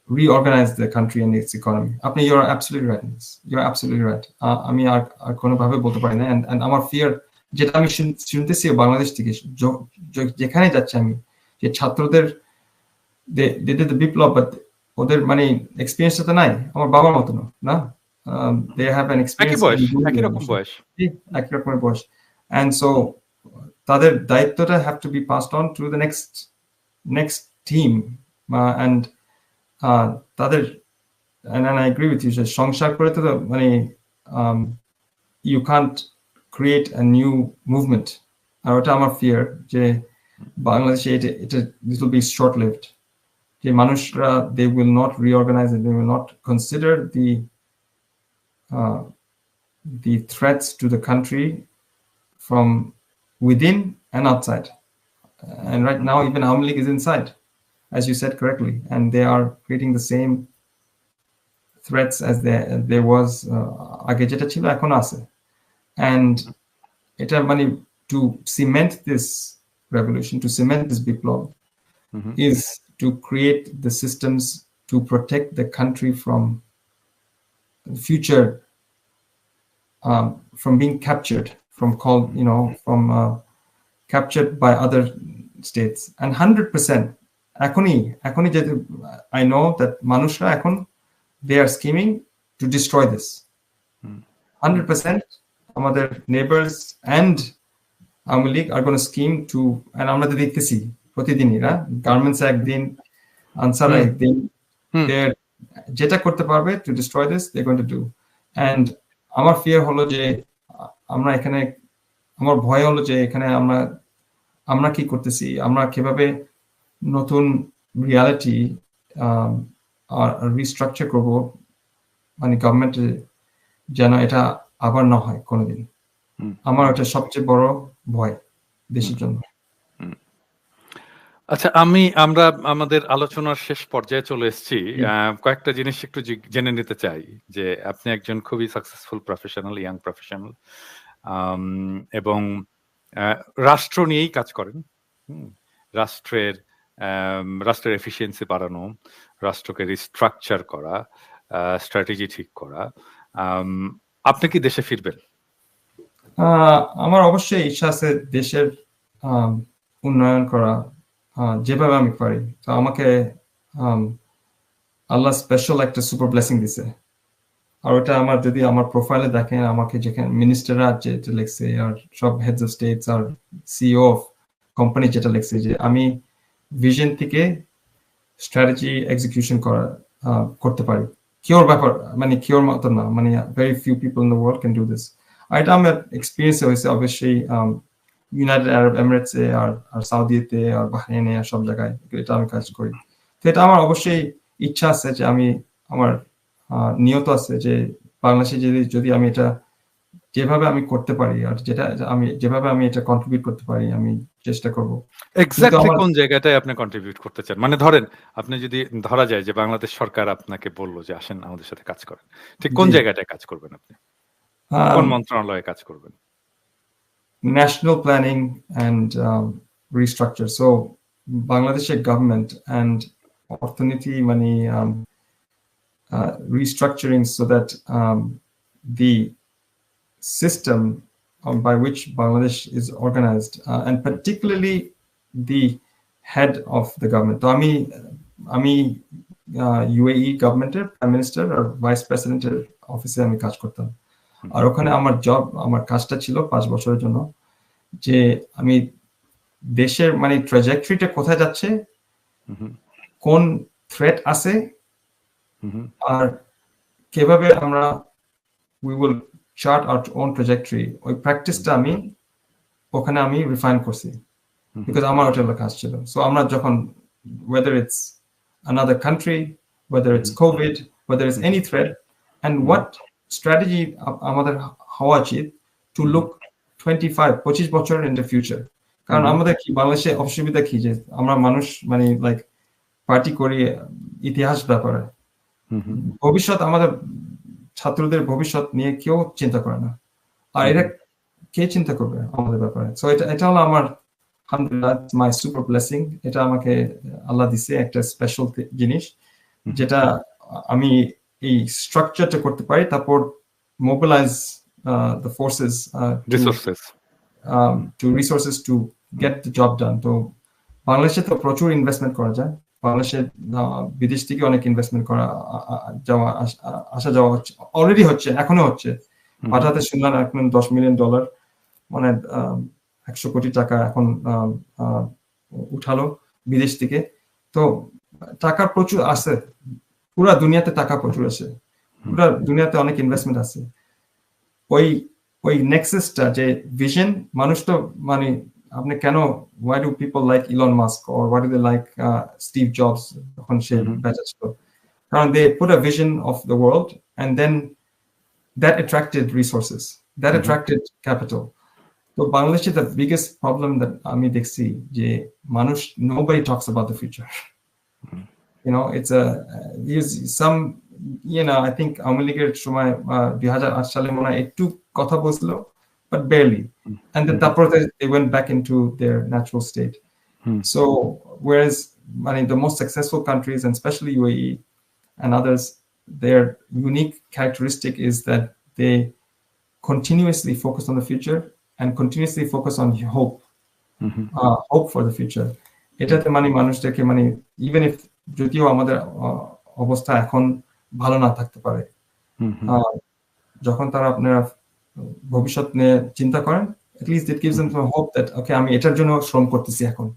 B: reorganize the country and its economy. You're absolutely right. You're absolutely right. আমি আর কোনোভাবে বলতে পারি না। And আমার fear যেটা আমি শুনতেছি বাংলাদেশ থেকে যেখানে যাচ্ছে আমি, যে ছাত্রদের they did the Biplab, but ওদের মানে এক্সপেরিয়েন্সটা তো নাই আমার বাবার মতো না। They have an experience,
A: একই রকম
B: বয়স, and so তাদের দায়িত্বটা have to be passed on to the next team, and তাদের and I agree with you যে সংসার করে তো মানে you can't create a new movement আর ওটা আমার fear যে বাংলাদেশে এটা this will be short lived যে মানুষরা they will not reorganize and they will not consider the threats to the country from within and outside. And right now, even Awami League is inside, as you said correctly, and they are creating the same threats as there was আগে যেটা ছিল এখন আছে. And এটা মানে to cement this revolution, to cement this biplab, is to create the systems to protect the country from future, from being captured, from captured by other states. And 100% এখনই যেহেতু I know that মানুষরা এখন they are scheming to destroy this. 100% আমাদের neighbors and Awami League are going to scheme to, and আমরা তো দেখতেছি প্রতিদিনই garments একদিন আনসার একদিন যেটা করতে পারবে to destroy this they're going to do. And আমার ফিয়ার হলো যে আমরা এখানে আমার ভয় হলো যে এখানে আমরা কি করতেছি আমরা কিভাবে নতুন রিয়ালিটি রিস্ট্রাকচার করব মানে গভর্নমেন্টে যেন এটা আবার না হয় কোনোদিন আমার এটা সবচেয়ে বড় ভয় দেশের জন্য
A: আচ্ছা আমরা আমাদের আলোচনার শেষ পর্যায়ে চলে এসেছি কয়েকটা জিনিস একটু জেনে নিতে চাই যে আপনি একজন খুবই সাকসেসফুল প্রফেশনাল ইয়াং প্রফেশনাল এবং রাষ্ট্র নিয়েই কাজ করেন রাষ্ট্রের এফিসিয়েন্সি বাড়ানো রাষ্ট্রকে রিস্ট্রাকচার করা স্ট্র্যাটেজি ঠিক করা আপনি কি দেশে ফিরবেন
B: আমার অবশ্যই ইচ্ছা আছে দেশের উন্নয়ন করা যেভাবে আমি পারি তো আমাকে আল্লাহ স্পেশাল একটা সুপার ব্লেসিং দিছে আর ওটা আমার যদি আমার প্রোফাইলে দেখেন আমাকে যেখানে মিনিস্টাররা যেটা লিখছে আর সব হেডস অফ স্টেটস আর সিইও অফ কোম্পানি যেটা লিখছে যে আমি ভিশন থেকে স্ট্র্যাটেজি এক্সিকিউশন করতে পারি কিওর ব্যাপার মানে কিওর মতো না মানে very few people in the world can do this আর এটা আমার এক্সপিরিয়েন্স হয়েছে অবশ্যই ইউনাইটেড আরব এমিরেটসে আর সৌদিতে আর বাহরাইনে আর সব জায়গায় এটা আমি কাজ করি তো এটা আমার অবশ্যই ইচ্ছা আছে যে আমি আমার নিয়ত আছে যে বাংলাদেশে যদি আমি এটা যেভাবে আমি করতে পারি আর যেভাবে আমি এটা কন্ট্রিবিউট করতে পারি আমি চেষ্টা করব
A: এক্স্যাক্টলি কোন জায়গাটায় আপনি কন্ট্রিবিউট করতে চান মানে ধরেন আপনি যদি ধরা যায় যে বাংলাদেশ সরকার আপনাকে বললো যে আসেন আমাদের সাথে কাজ করেন ঠিক কোন জায়গাটায় কাজ করবেন আপনি কোন মন্ত্রণালয়ে কাজ করবেন
B: national planning and restructure so Bangladesh government and orthaniti money restructuring so that the system by which Bangladesh is organized and particularly the head of the government so ami UAE government prime minister or vice president office আমি কাজ করতাম আর ওখানে আমার কাজটা ছিল 5 বছরের জন্য যে আমি দেশের মানে ট্র্যাজেক্টরিটা কোথায় যাচ্ছে কোন থ্রেট আছে আর কিভাবে আমরা we will chart our own trajectory ওই প্র্যাকটিসটা আমি ওখানে আমি রিফাইন করছি because আমার ওটা কাজ ছিল সো আমরা যখন whether it's another country whether it's COVID whether it's any threat and what strategy আমাদের হওয়া উচিত to look 25 বছর in the future কারণ আমাদের কি বাংলাদেশে অসুবিধা কি যে আমরা মানুষ মানে লাইক পার্টি করি ইতিহাস ব্যাপারে ভবিষ্যৎ আমাদের ছাত্রদের ভবিষ্যৎ নিয়ে কেউ চিন্তা করে না আর এটা কে চিন্তা করবে আমাদের ব্যাপারে সো এটা হলো আমার আলহামদুলিল্লাহ মাই সুপার ব্লেসিং এটা আমাকে আল্লাহ দিছে একটা স্পেশাল জিনিস যেটা আমি এই স্ট্রাকচারটা করতে পারি তারপর mobilise the forces resources to get the job done তো বাংলাদেশে তো প্রচুর ইনভেস্টমেন্ট করা যায় বাংলাদেশে বিদেশ থেকে অনেক ইনভেস্টমেন্ট করা আসা যাওয়া হচ্ছে অলরেডি হচ্ছে এখনো হচ্ছে পাঠাতে শুনলাম এখন $10 মিলিয়ন মানে 100 কোটি টাকা এখন উঠালো বিদেশ থেকে তো টাকা প্রচুর আছে, পুরা দুনিয়াতে টাকা প্রচুর আছে, পুরা দুনিয়াতে অনেক ইনভেস্টমেন্ট আছে। ওই নেক্সাসটা যে ভিশন, মানুষ তো মানে আপনি কেন, why do people like Elon Musk or why do they like Steve Jobs যখন সে বেঁচে ছিল? কারণ they put a vision of the world and then that attracted resources, that attracted capital. So Bangladesh is the biggest problem that আমি দেখছি যে মানুষ, nobody talks about the future. You know, it's some, you know, I think Awami লীগের সময় 2008 সালে মনে হয় একটু কথা বলছিল, but barely, and then তারপর they went back into their natural state. So whereas I mean the most successful countries, and especially UAE and others, their unique characteristic is that they continuously focus on the future and continuously focus on hope, hope for the future. এটাতে মানে মানুষটাকে মানে even if যদিও আমাদের অবস্থা এখন ভালো না থাকতে পারে, যখন তারা আপনারা ভবিষ্যৎ নিয়ে চিন্তা করেন, at least it gives them some hope that okay, আমি এটার জন্য শ্রম করতেছি, এখন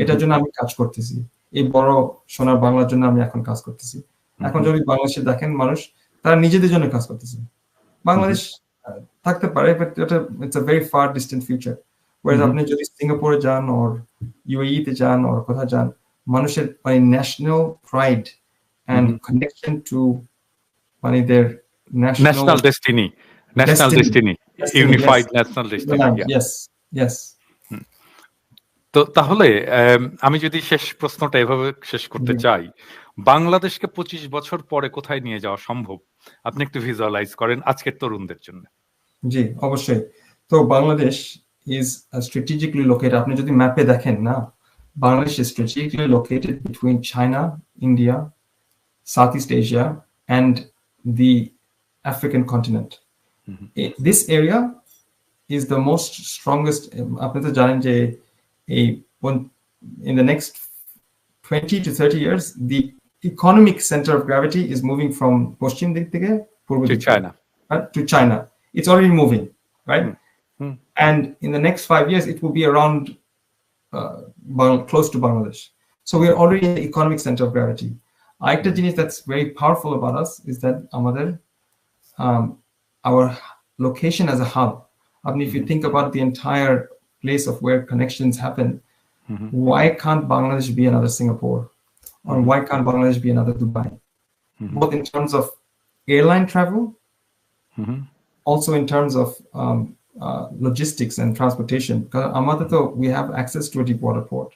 B: এটার জন্য আমি কাজ করতেছি, এই বড় সোনার বাংলার জন্য আমি এখন কাজ করতেছি। এখন যদি বাংলাদেশে দেখেন মানুষ, তারা নিজেদের জন্য কাজ করতেছে। বাংলাদেশ থাকতে পারে, but it's a very far distant future. Whereas আপনি যদি সিঙ্গাপুরে যান or UAE তে যান or কোথাও যান, মানুষের মানে national pride and connection to মানে their
A: national destiny, unified national destiny.
B: Yes.
A: তো তাহলে আমি যদি শেষ প্রশ্নটা এভাবে শেষ করতে চাই, বাংলাদেশকে 25 বছর পরে কোথায় নিয়ে যাওয়া সম্ভব আপনি একটু ভিজুয়ালাইজ করেন আজকের তরুণদের জন্য।
B: জি, অবশ্যই। তো বাংলাদেশ is strategically located, আপনি যদি ম্যাপে দেখেন না, Bangladesh is strategically located between China, India, Southeast Asia and the African continent. This area is the most strongest. আপনি তো জানেন যে in the next 20 to 30 years the economic center of gravity is moving from পশ্চিম দিক থেকে পূর্ব দিক to China. It's already moving, right? And in the next 5 years it will be around close to Bangladesh. So we are already in the economic center of gravity. Aekta jinis that's very powerful about us is that our location as a hub. I mean, if you think about the entire place of where connections happen, why can't Bangladesh be another Singapore, or why can't Bangladesh be another Dubai? Both in terms of airline travel, also in terms of logistics and transportation. Because we have access to a deep water port,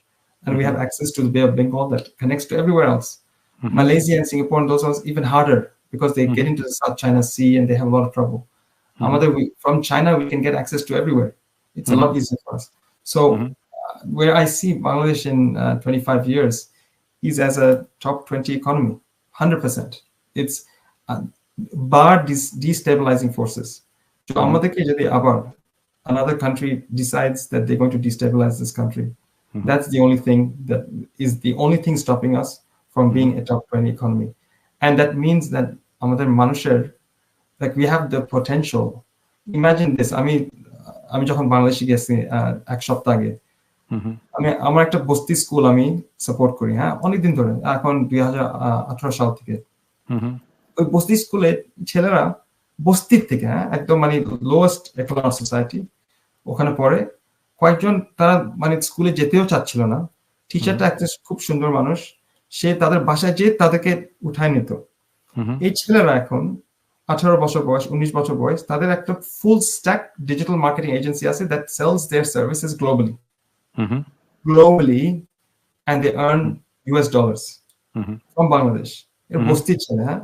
B: and we have access to the Bay of Bengal that connects to everywhere else. Malaysia and Singapore and those ones even harder because they get into the South China Sea and they have a lot of trouble. From China we can get access to everywhere. It's a lot easier for us. So where I see Bangladesh in 25 years is as a top 20 economy, 100%. It's bar destabilizing forces. So another country decides that they're going to destabilize this country, that's the only thing that is the only thing stopping us from being a top 20 economy. And that means that আমাদের মানুষের, like we have the potential. Imagine this, আমি যখন বাংলাদেশে গেছি এক সপ্তাহ আগে, আমার একটা বস্তি স্কুল আমি সাপোর্ট করি, হ্যাঁ, অনেকদিন ধরে, এখন 2018 সাল থেকে। ওই বস্তি স্কুলে ছেলেরা বস্তির থেকে, হ্যাঁ, একদম মানে লোয়েস্ট একোনমিক সোসাইটি, ওখানে পড়ে। কয়েকজন তারা মানে স্কুলে যেতেও চাচ্ছিল না, টিচারটা একটা খুব সুন্দর মানুষ, সে তাদের বাসায় যেয়ে তাদেরকে উঠায় নিত। এই ছেলেরা এখন 18 বছর বয়স, 19 বছর বয়স, তাদের একটা full stack digital marketing agency আছে that sells their services globally and they earn US dollars from Bangladesh. এর বস্তির ছেলে, হ্যাঁ।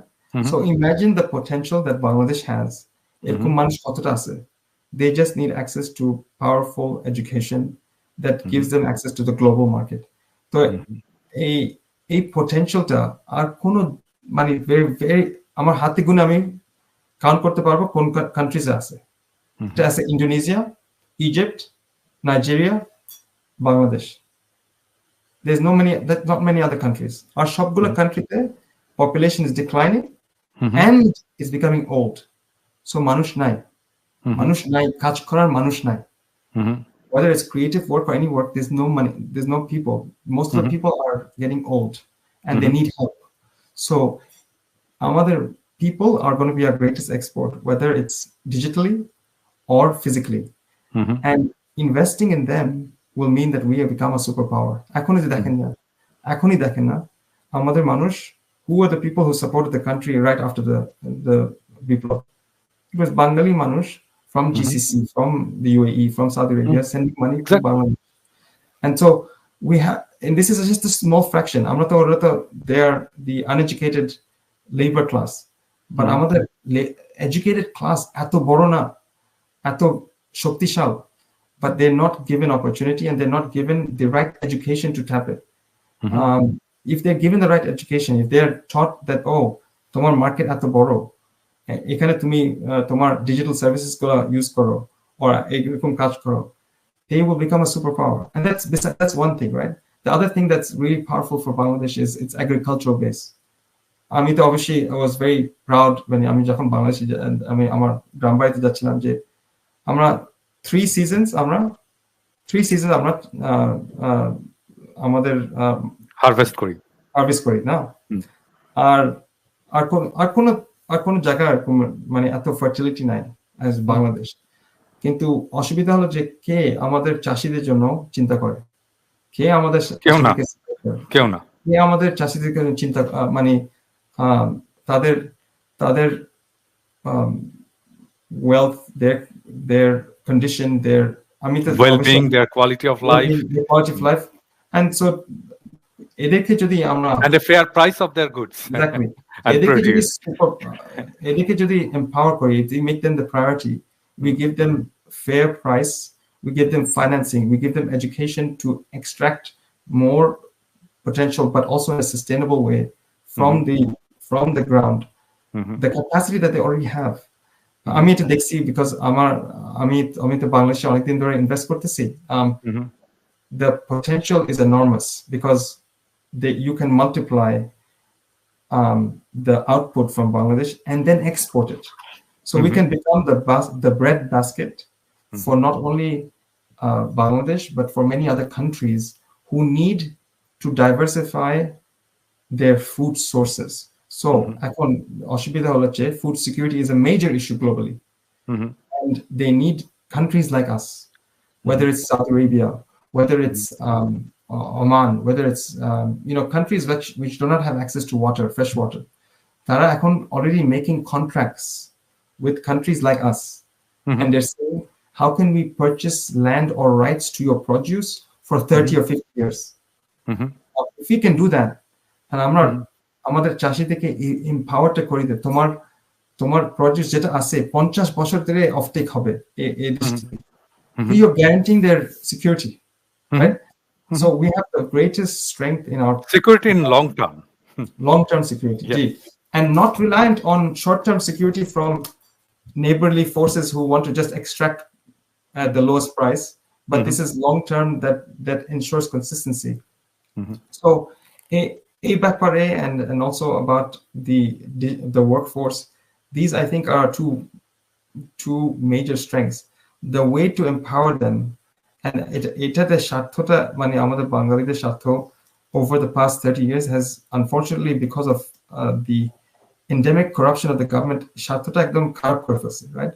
B: So imagine the potential that Bangladesh has. এরকম মানুষ কতটা আছে? They just need access to powerful education that gives them access to the global market. তো এই পোটেনশিয়ালটা আর কোনো মানে very very আমার হাতে গুনে আমি কাউন্ট করতে পারবো কোন কান্ট্রিজে আছে। এটা আছে Indonesia, Egypt, Nigeria, Bangladesh. There's not many other countries. আর সবগুলো কান্ট্রিতে population is declining and is becoming old. So মানুষ নাই, কাজ করার মানুষ নাই। Whether it's creative work or any work, there's no money, there's no people. Most of the people are getting old, and they need help. So আমাদের people are going to be our greatest export, whether it's digitally or physically. And investing in them will mean that we have become a superpower. এখনই দেখেন না আমাদের মানুষ, who are the people who supported the country right after the Biplab? It was Bengali মানুষ from GCC, from the UAE, from Saudi Arabia, sending money to Bangladesh. And so we have, and this is just a small fraction. They are the uneducated labor class, but আমাদের educated class এত বড় না, এত শক্তিশাল, but they're not given opportunity and they're not given the right education to tap it. If they're given the right education, if they're taught that, oh, তোমার market এত বড়, এখানে তুমি তোমার digital services গুলো use করো, or এরকম কাজ করো, they will become a superpower. And that's one thing, right? The other thing that's really powerful for Bangladesh is its agricultural base. আমি তো অবশ্যই I was very proud when আমি যখন বাংলাদেশে আমি আমার গ্রাম বাড়িতে যাচ্ছিলাম যে আমরা 3 seasons আমরা আমাদের
A: হারভেস্ট করি
B: না, আর কোন জায়গায় মানে এত ফার্টিলিটি নাই as বাংলাদেশ। কিন্তু অসুবিধা হলো যে কে আমাদের চাষীদের জন্য চিন্তা করে? কে আমাদের চাষীদের চিন্তা, মানে তাদের wealth, their condition, their
A: well-being, their quality of life,
B: and so এদেরকে যদি আমরা
A: and a fair price of their goods,
B: exactly, এদেরকে যদি empower করি, we make them the priority, we give them fair price, we give them financing, we give them education to extract more potential, but also in a sustainable way from the ground, the capacity that they already have. আমি এটা দেখছি because আমি তো বাংলাদেশে অনেকদিন ধরে invest করতেছি। The potential is enormous because you can multiply the output from Bangladesh and then export it. So we can become the bread basket for not only Bangladesh, but for many other countries who need to diversify their food sources. So এখন অসুবিধা হলো যে food security is a major issue globally, and they need countries like us, whether it's Saudi Arabia, whether it's Oman, whether it's countries which do not have access to water, fresh water. Tara এখন already making contracts with countries like us, and they're saying, how can we purchase land or rights to your produce for 30 or 50 years? If we can do that, and আমাদের চাষীদেরকে এম্পাওয়ারটা করে দিই, তোমার produce যেটা আছে 50 বছর ধরে অফটেক হবে, you're guaranteeing their security, right? So we have the greatest strength in our
A: security in long term
B: security, and not reliant on short term security from neighborly forces who want to just extract at the lowest price, but this is long term that ensures consistency. So and also about the workforce, these I think are two major strengths. The way to empower them, and এটাতে স্বার্থটা মানে আমাদের বাঙালিদের স্বার্থ over the past 30 years has, unfortunately, because of the endemic corruption of the government, স্বার্থটা একদম খারাপ করে ফেলছে, right?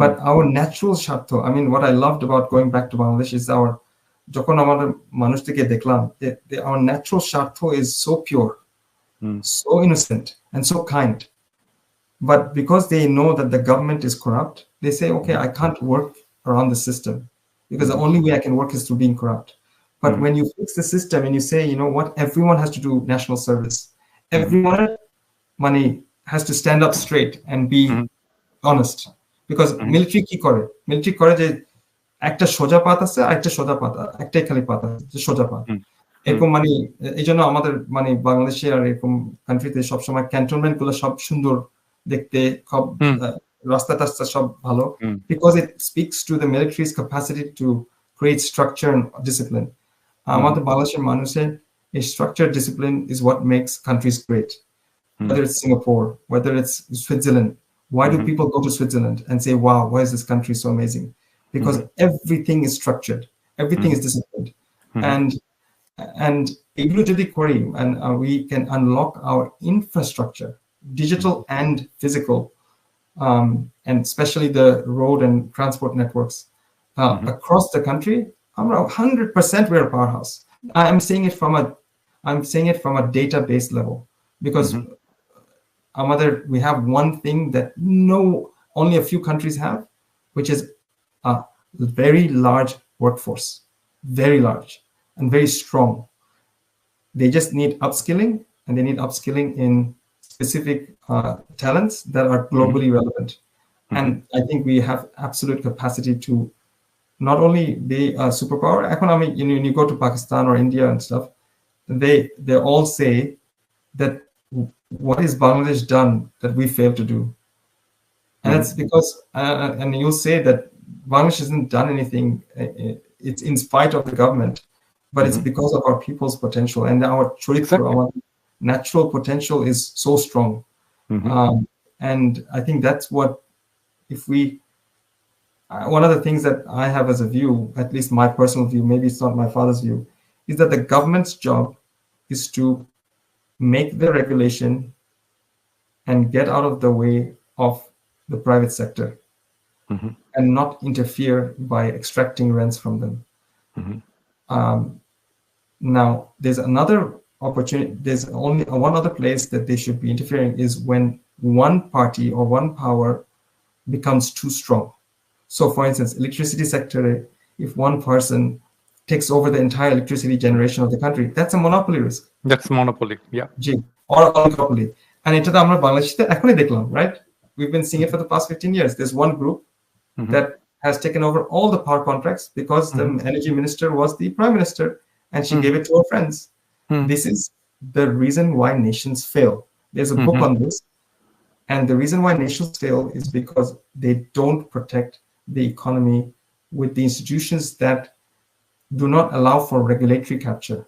B: But our natural স্বার্থ, I mean, what I loved about going back to Bangladesh is যখন আমাদের মানুষ থেকে দেখলাম our natural স্বার্থ is so pure, so innocent, and so kind. But because they know that the government is corrupt, they say, okay, I can't work around the system because the only way I can work is through being corrupt. But when you fix the system and you say, you know what, everyone has to do national service, everyone has to stand up straight and be honest, because military করে যে একটা সোজা পাত আছে, একটা সোজা পাত, একটাই খালি পাত আছে, সোজা পাত, এরকম এই জন্য আমাদের বাংলাদেশে আর এরকম কান্ট্রিতে সবসময় ক্যান্টনমেন্ট গুলো সব সুন্দর দেখতে, সব রাস্তা টাস্তা সব ভালো, because it speaks to the military's capacity to create structure and discipline. আমাদের বাংলাদেশের মানুষের এই structure discipline is what makes countries great. Whether it's Singapore, whether it's Switzerland, why do people go to Switzerland and say, wow, why is this country so amazing? Because everything is structured, everything is disciplined, and and এগুলো যদি করি, and we can unlock our infrastructure, digital and physical, and especially the road and transport networks across the country, I'm 100% we're a powerhouse. I'm saying it from a database level, because we have one thing that only a few countries have, which is a very large workforce, very large and very strong. They just need upskilling, and they need upskilling in specific talents that are globally relevant. And I think we have absolute capacity to not only be a superpower. Economic, when you go to Pakistan or India and stuff, they all say that what is Bangladesh done that we failed to do? And that's because, and you'll say that Bangladesh hasn't done anything. It's in spite of the government, but it's because of our people's potential, and our our natural potential is so strong. And I think that's what, if we, one of the things that I have as a view, at least my personal view, maybe it's not my father's view, is that the government's job is to make the regulation and get out of the way of the private sector, and not interfere by extracting rents from them. Now, there's another opportunity. There's only one other place that they should be interfering, is when one party or one power becomes too strong. So, for instance, electricity sector, if one person takes over the entire electricity generation of the country, that's a monopoly risk.
A: That's monopoly, yeah.
B: Or oligopoly. And এটা তো আমরা বাংলাদেশে এখনই দেখলাম, right? We've been seeing it for the past 15 years. There's one group that has taken over all the power contracts because the energy minister was the prime minister, and she gave it to her friends. This is the reason why nations fail. There's a book on this, and the reason why nations fail is because they don't protect the economy with the institutions that do not allow for regulatory capture.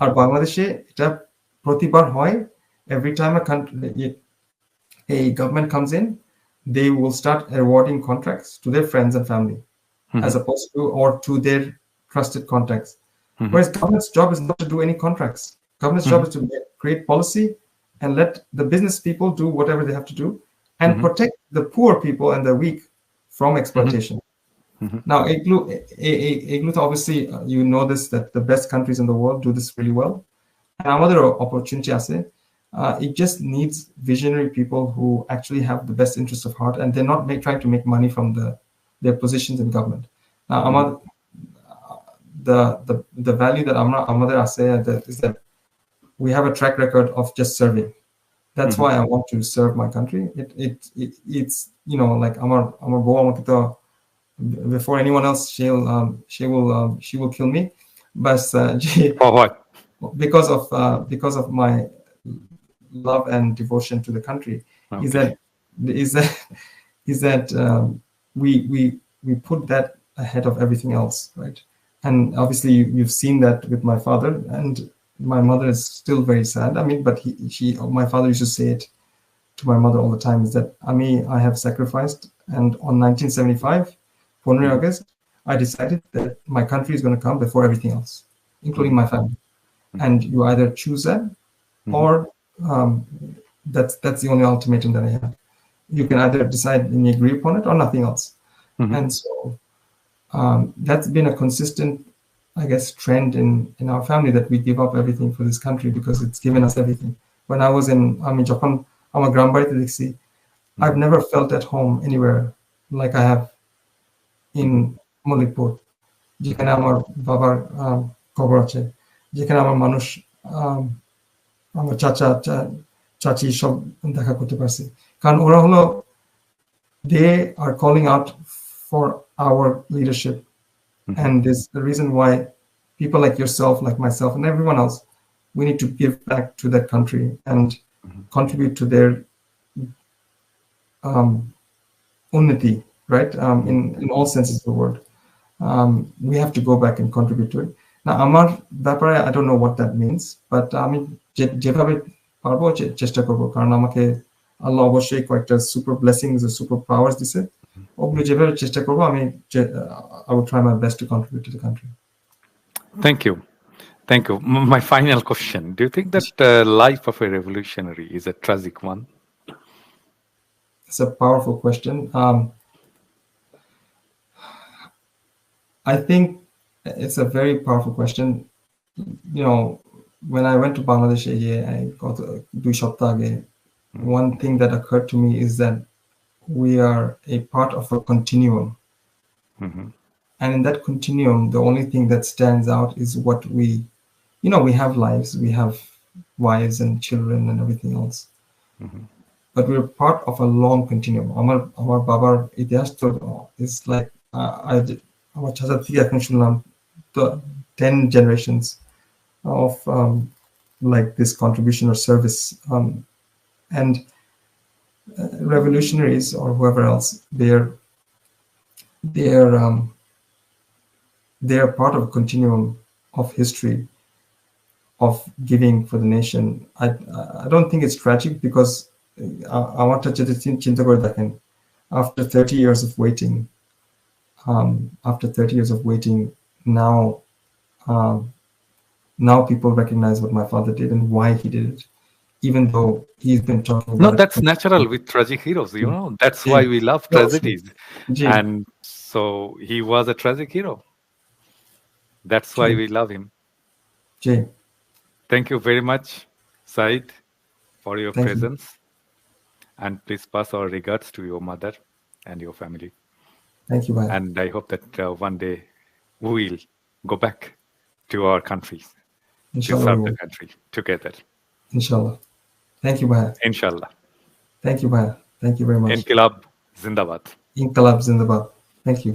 B: Our Bangladeshe, এটা প্রতিবার হয়, every time a government comes in, they will start awarding contracts to their friends and family, as opposed to, or to their trusted contacts. Whereas government's job is not to do any contracts. Government's job is to create policy and let the business people do whatever they have to do, and protect the poor people and the weak from exploitation. Now, obviously, you know this, that the best countries in the world do this really well. And another opportunity, it just needs visionary people who actually have the best interests of heart, and they're not trying to make money from their positions in government. Now, the value that Amader Ase is that we have a track record of just serving. That's why I want to serve my country. It's like Amar Bo Amakito, before anyone else, she will kill me. But
A: for what?
B: Because of my love and devotion to the country, is that we put that ahead of everything else, right? And obviously, you've seen that with my father, and my mother is still very sad. I mean, but my father used to say it to my mother all the time, is that I have sacrificed, and on 1975, 15 August, I decided that my country is going to come before everything else, including my family. And you either choose that, or that's the only ultimatum that I have. You can either decide and agree upon it, or nothing else. And so that's been a consistent, I guess, trend in our family, that we give up everything for this country because it's given us everything. When I was in যখন আমার গ্রাম বাড়িতে দেখছি, I've never felt at home anywhere like I have in Mallikpur, যেখানে আমার বাবার কবর আছে, যেখানে আমার মানুষ, আমার চাচা চাচি সব দেখা করতে পারছি, কারণ ওরা হলো, they are calling out for our leadership. And this the reason why people like yourself, like myself, and everyone else, we need to give back to that country and contribute to their unnati, right? In all senses of the word. We have to go back and contribute to it. Now, আমার ব্যাপারে, I don't know what that means, but আমি যেভাবে পারবো চেষ্টা করবো, কারণ আমাকে আল্লাহ অবশ্যই কয়েকটা সুপার ব্লেসিংস, সুপার পাওয়ার্স দিছে। ওগুলো যেভাবে চেষ্টা করবো, I will try my best to contribute to the country.
A: Thank you. Thank you. My final question: do you think that life of a revolutionary is a tragic one?
B: It's a powerful question. I think it's a very powerful question. You know, when I went to Bangladesh, I got দুই সপ্তাহ আগে, one thing that occurred to me is that we are a part of a continuum. And in that continuum, the only thing that stands out is what we, you know, we have lives, we have wives and children and everything else. But we're part of a long continuum. Amar babar ইতিহাস তো is like আমার চাচা থেকে এখন শুনলাম the 10 generations of like this contribution or service, and revolutionaries or whoever else, they're part of a continuum of history of giving for the nation. I don't think it's tragic because আমারটা যেটা চিন্তা করে দেখেন, after 30 years of waiting, now people recognize what my father did and why he did it, even though he's been talking about
A: No, that's natural with tragic heroes, you know. That's why we love tragedies. And so he was a tragic hero. That's why we love him. Thank you very much, Said, for your presence. And please pass our regards to your mother and your family.
B: Thank you, Bhai.
A: And I hope that one day we will go back to our countries to serve the country together.
B: Inshallah. Thank you, Bhai.
A: Inshallah.
B: Thank you, Bhai. Thank you very much.
A: Inqilab Zindabad.
B: Inqilab Zindabad. Thank you.